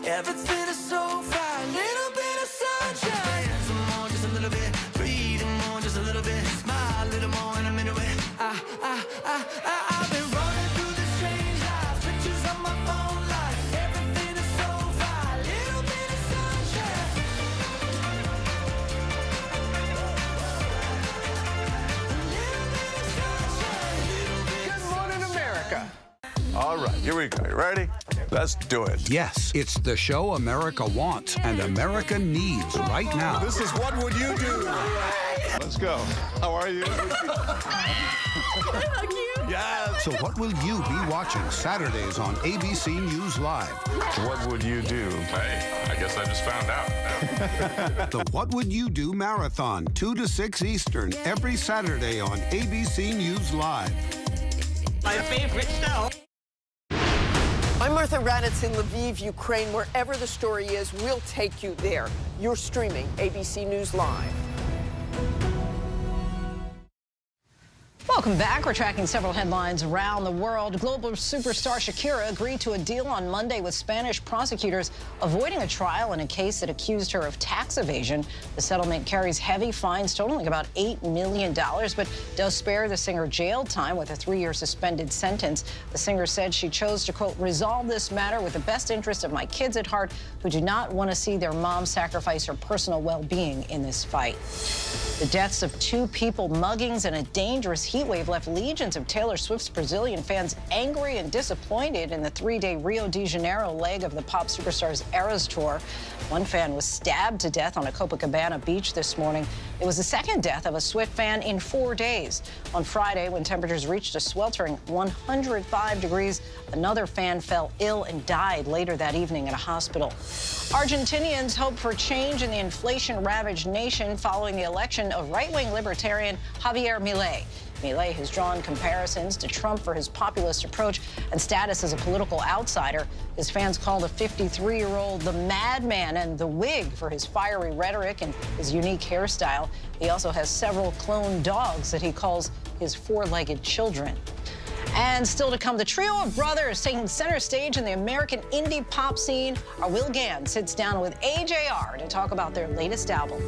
Everything is so fine, little bit of sunshine. Some more, just a little bit. Breathe more, just a little bit. Smile a little more, and I'm into it. I've been running through the strange life. Pictures on my phone, like everything is so fine, little bit of sunshine. Good morning, America. All right, here we go. You ready? Let's do it. Yes, it's the show America wants and America needs right now. This is What Would You Do? Let's go. How are you? Yes. So what will you be watching Saturdays on ABC News Live? What would you do? Hey, I guess I just found out. The What Would You Do Marathon, 2 to 6 Eastern, every Saturday on ABC News Live. My favorite show. I'm Martha Raddatz in Lviv, Ukraine. Wherever the story is, we'll take you there. You're streaming ABC News Live. Welcome back. We're tracking several headlines around the world. Global superstar Shakira agreed to a deal on Monday with Spanish prosecutors, avoiding a trial in a case that accused her of tax evasion. The settlement carries heavy fines totaling about $8 million, but does spare the singer jail time with a 3-year suspended sentence. The singer said she chose to, quote, resolve this matter with the best interest of my kids at heart, who do not want to see their mom sacrifice her personal well-being in this fight. The deaths of 2 people, muggings, and a dangerous heat wave left legions of Taylor Swift's Brazilian fans angry and disappointed in the 3-day Rio de Janeiro leg of the pop superstar's Eras tour. One fan was stabbed to death on a Copacabana beach this morning. It was the second death of a Swift fan in 4 days. On Friday, when temperatures reached a sweltering 105 degrees, another fan fell ill and died later that evening at a hospital. Argentinians hope for change in the inflation-ravaged nation following the election of right-wing libertarian Javier Milei. Milei has drawn comparisons to Trump for his populist approach and status as a political outsider. His fans call the 53-year-old the madman and the wig for his fiery rhetoric and his unique hairstyle. He also has several cloned dogs that he calls his 4-legged children. And still to come, the trio of brothers taking center stage in the American indie pop scene. Our Will Gann sits down with AJR to talk about their latest album.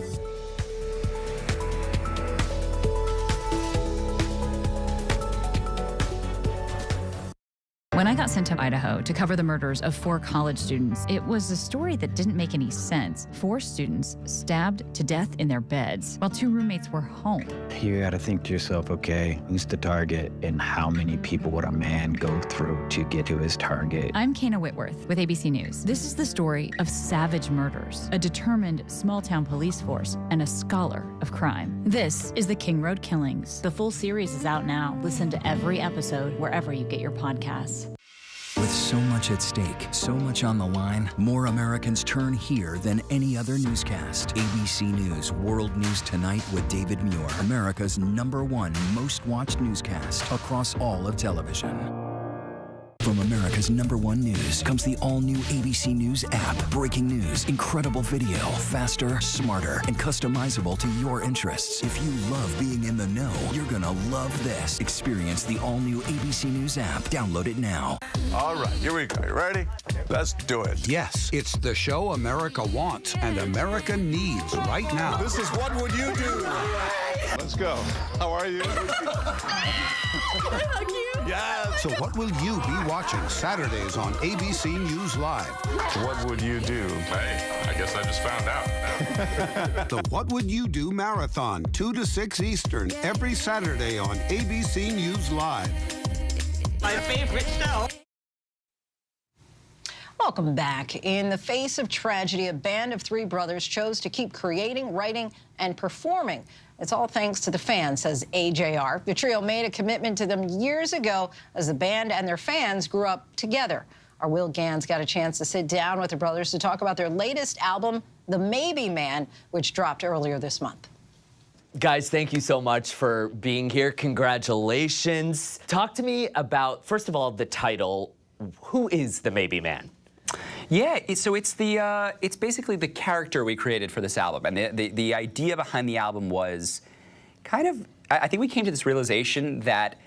When I got sent to Idaho to cover the murders of 4 college students, it was a story that didn't make any sense. 4 students stabbed to death in their beds while 2 roommates were home. You gotta think to yourself, okay, who's the target and how many people would a man go through to get to his target? I'm Kana Whitworth with ABC News. This is the story of savage murders, a determined small-town police force, and a scholar of crime. This is the King Road Killings. The full series is out now. Listen to every episode wherever you get your podcasts. With so much at stake, so much on the line, more Americans turn here than any other newscast. ABC News World News Tonight with David Muir, America's #1 most watched newscast across all of television. From America's #1 news comes the all-new ABC News app. Breaking news, incredible video, faster, smarter, and customizable to your interests. If you love being in the know, you're gonna love this. Experience the all-new ABC News app. Download it now. All right, here we go. You ready? Let's do it. Yes, it's the show America wants and America needs right now. This is What Would You Do? Let's go. How are you? Yes. So what will you be watching Saturdays on ABC News Live? What would you do? Hey, I guess I just found out. The What Would You Do Marathon, 2 to 6 Eastern, every Saturday on ABC News Live. My favorite show. Welcome back. In the face of tragedy, a band of 3 brothers chose to keep creating, writing, and performing. It's all thanks to the fans, says AJR. The trio made a commitment to them years ago as the band and their fans grew up together. Our Will Gann's got a chance to sit down with the brothers to talk about their latest album, The Maybe Man, which dropped earlier this month. Guys, thank you so much for being here. Congratulations. Talk to me about, first of all, the title. Who is the Maybe Man? Yeah, so it's basically the character we created for this album. And the idea behind the album was kind of, I think we came to this realization that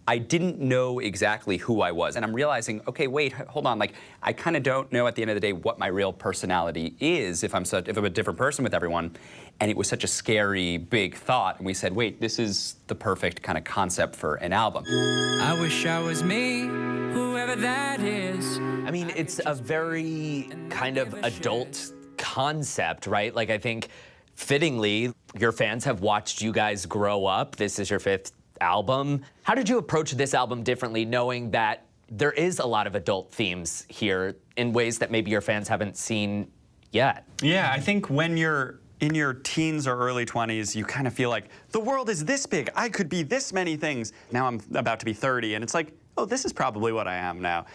I didn't know exactly who I was. And I'm realizing, okay, wait, hold on. Like, I kind of don't know at the end of the day what my real personality is if I'm a different person with everyone. And it was such a scary, big thought. And we said, wait, this is the perfect kind of concept for an album. I wish I was me, whoever that is. I mean, it's a very kind of adult concept, right? Like, I think fittingly, your fans have watched you guys grow up. This is your 5th album. How did you approach this album differently, knowing that there is a lot of adult themes here in ways that maybe your fans haven't seen yet? Yeah, I think when you're in your teens or early 20s, you kind of feel like, the world is this big, I could be this many things. Now I'm about to be 30, and it's like, oh, this is probably what I am now.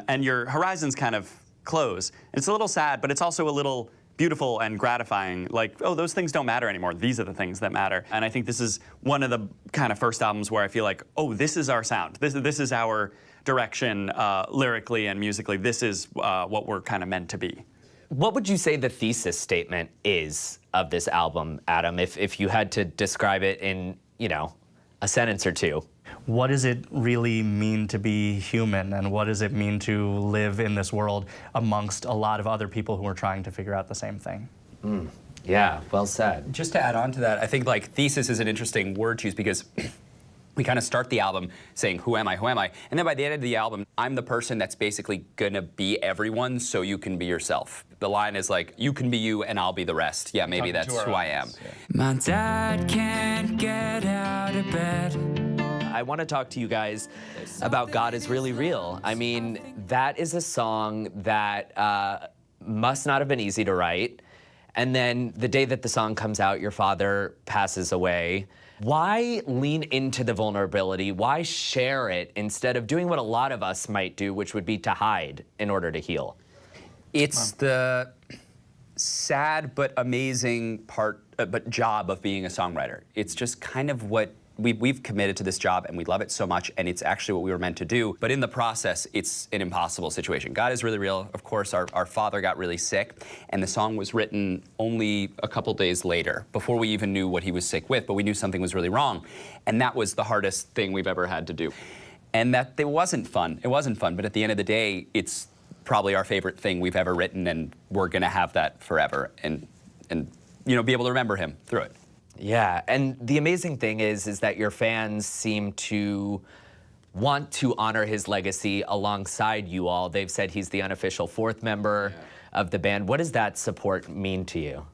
And your horizons kind of close. It's a little sad, but it's also a little beautiful and gratifying. Like, oh, those things don't matter anymore. These are the things that matter. And I think this is one of the kind of first albums where I feel like, oh, this is our sound. This is our direction lyrically and musically. This is what we're kind of meant to be. What would you say the thesis statement is of this album, Adam, if you had to describe it in, a sentence or two. What does it really mean to be human, and what does it mean to live in this world amongst a lot of other people who are trying to figure out the same thing? Yeah, well said. Just to add on to that, I think like thesis is an interesting word to use because we kind of start the album saying, who am I, who am I? And then by the end of the album, I'm the person that's basically gonna be everyone so you can be yourself. The line is like, you can be you and I'll be the rest. Yeah, maybe that's who I am. My dad can't get out of bed. I want to talk to you guys about God is Really Real. I mean, that is a song that must not have been easy to write. And then the day that the song comes out, your father passes away. Why lean into the vulnerability? Why share it instead of doing what a lot of us might do, which would be to hide in order to heal? It's the sad but amazing job of being a songwriter. It's just kind of what we've committed to this job, and we love it so much, and it's actually what we were meant to do. But in the process, it's an impossible situation. God is really real. Of course, our father got really sick, and the song was written only a couple days later, before we even knew what he was sick with, but we knew something was really wrong. And that was the hardest thing we've ever had to do. And that it wasn't fun. It wasn't fun, but at the end of the day, it's probably our favorite thing we've ever written, and we're gonna have that forever, and you know, be able to remember him through it. Yeah, and the amazing thing is that your fans seem to want to honor his legacy alongside you all. They've said he's the unofficial fourth member of the band. What does that support mean to you?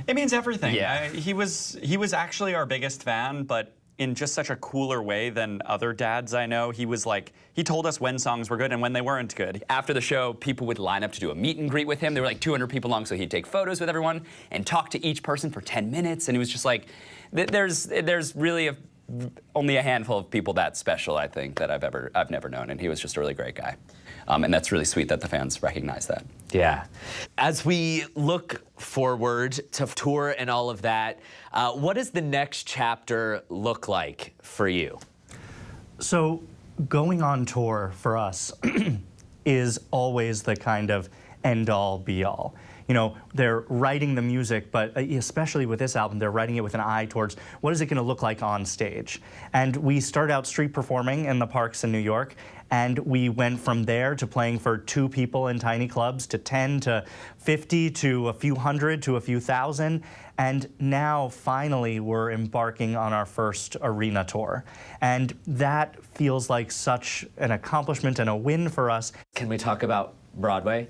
It means everything. Yeah. He was actually our biggest fan, but in just such a cooler way than other dads I know. He was like, he told us when songs were good and when they weren't good. After the show, people would line up to do a meet and greet with him. There were like 200 people long, so he'd take photos with everyone and talk to each person for 10 minutes. And it was just like, there's really only a handful of people that special, I think, that I've never known. And he was just a really great guy. And that's really sweet that the fans recognize that. Yeah. As we look forward to tour and all of that, what does the next chapter look like for you? So going on tour for us is always the kind of end-all, be-all. You know, they're writing the music, but especially with this album, they're writing it with an eye towards what is it going to look like on stage. And we started out street performing in the parks in New York, and we went from there to playing for 2 people in tiny clubs, to 10 to 50 to a few hundred to a few thousand. And now, finally, we're embarking on our first arena tour. And that feels like such an accomplishment and a win for us. Can we talk about Broadway?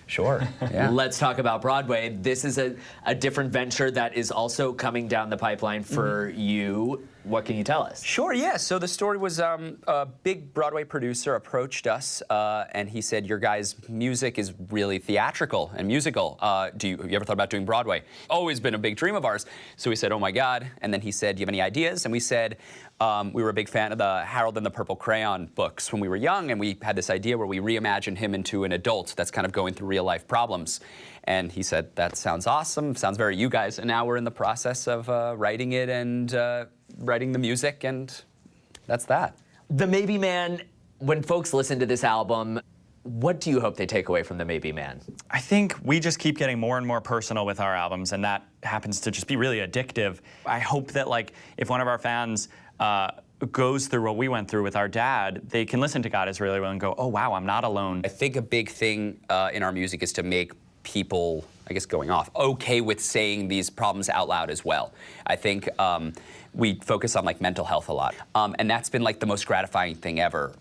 Sure. Yeah. Let's talk about Broadway. This is a different venture that is also coming down the pipeline for you. What can you tell us? Sure, yeah. So the story was a big Broadway producer approached us and he said, your guys' music is really theatrical and musical. Have you ever thought about doing Broadway? Always been a big dream of ours. So we said, oh my God. And then he said, do you have any ideas? And we said, we were a big fan of the Harold and the Purple Crayon books when we were young, and we had this idea where we reimagined him into an adult that's kind of going through real life problems. And he said, that sounds awesome, sounds very you guys. And now we're in the process of writing it and writing the music, and that's that. The Maybe Man, when folks listen to this album, what do you hope they take away from The Maybe Man? I think we just keep getting more and more personal with our albums, and that happens to just be really addictive. I hope that, like, if one of our fans goes through what we went through with our dad, they can listen to God is Really Real and go, oh wow, I'm not alone. I think a big thing in our music is to make people, I guess going off, okay with saying these problems out loud as well. I think we focus on like mental health a lot. And that's been like the most gratifying thing ever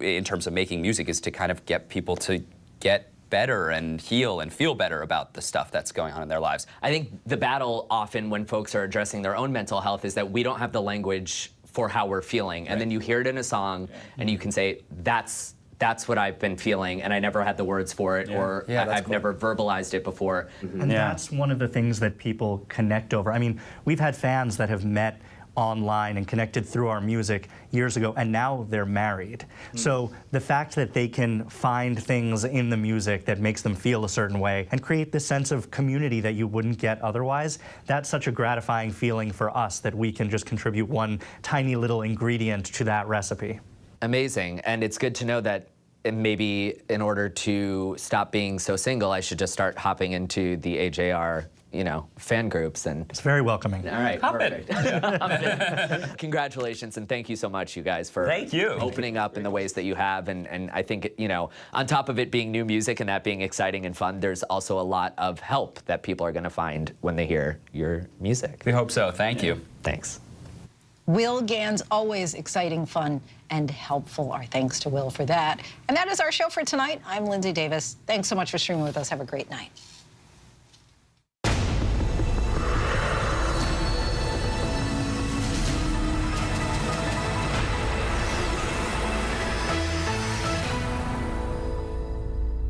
in terms of making music, is to kind of get people to get better and heal and feel better about the stuff that's going on in their lives. I think the battle often when folks are addressing their own mental health is that we don't have the language for how we're feeling. And then you hear it in a song and you can say, that's what I've been feeling, and I never had the words for it, or I've never verbalized it before. And that's one of the things that people connect over. I mean, we've had fans that have met online and connected through our music years ago, and now they're married. So the fact that they can find things in the music that makes them feel a certain way and create this sense of community that you wouldn't get otherwise, that's such a gratifying feeling for us that we can just contribute one tiny little ingredient to that recipe. Amazing, and it's good to know that maybe in order to stop being so single, I should just start hopping into the AJR you know, fan groups. And it's very welcoming. All right, Hop in. perfect. Congratulations, and thank you so much, you guys, for opening up in the ways that you have. And I think, you know, on top of it being new music and that being exciting and fun, there's also a lot of help that people are going to find when they hear your music. We hope so. Thank you. Thanks. Will Gann's always exciting, fun, and helpful. Our thanks to Will for that. And that is our show for tonight. I'm Lindsay Davis. Thanks so much for streaming with us. Have a great night.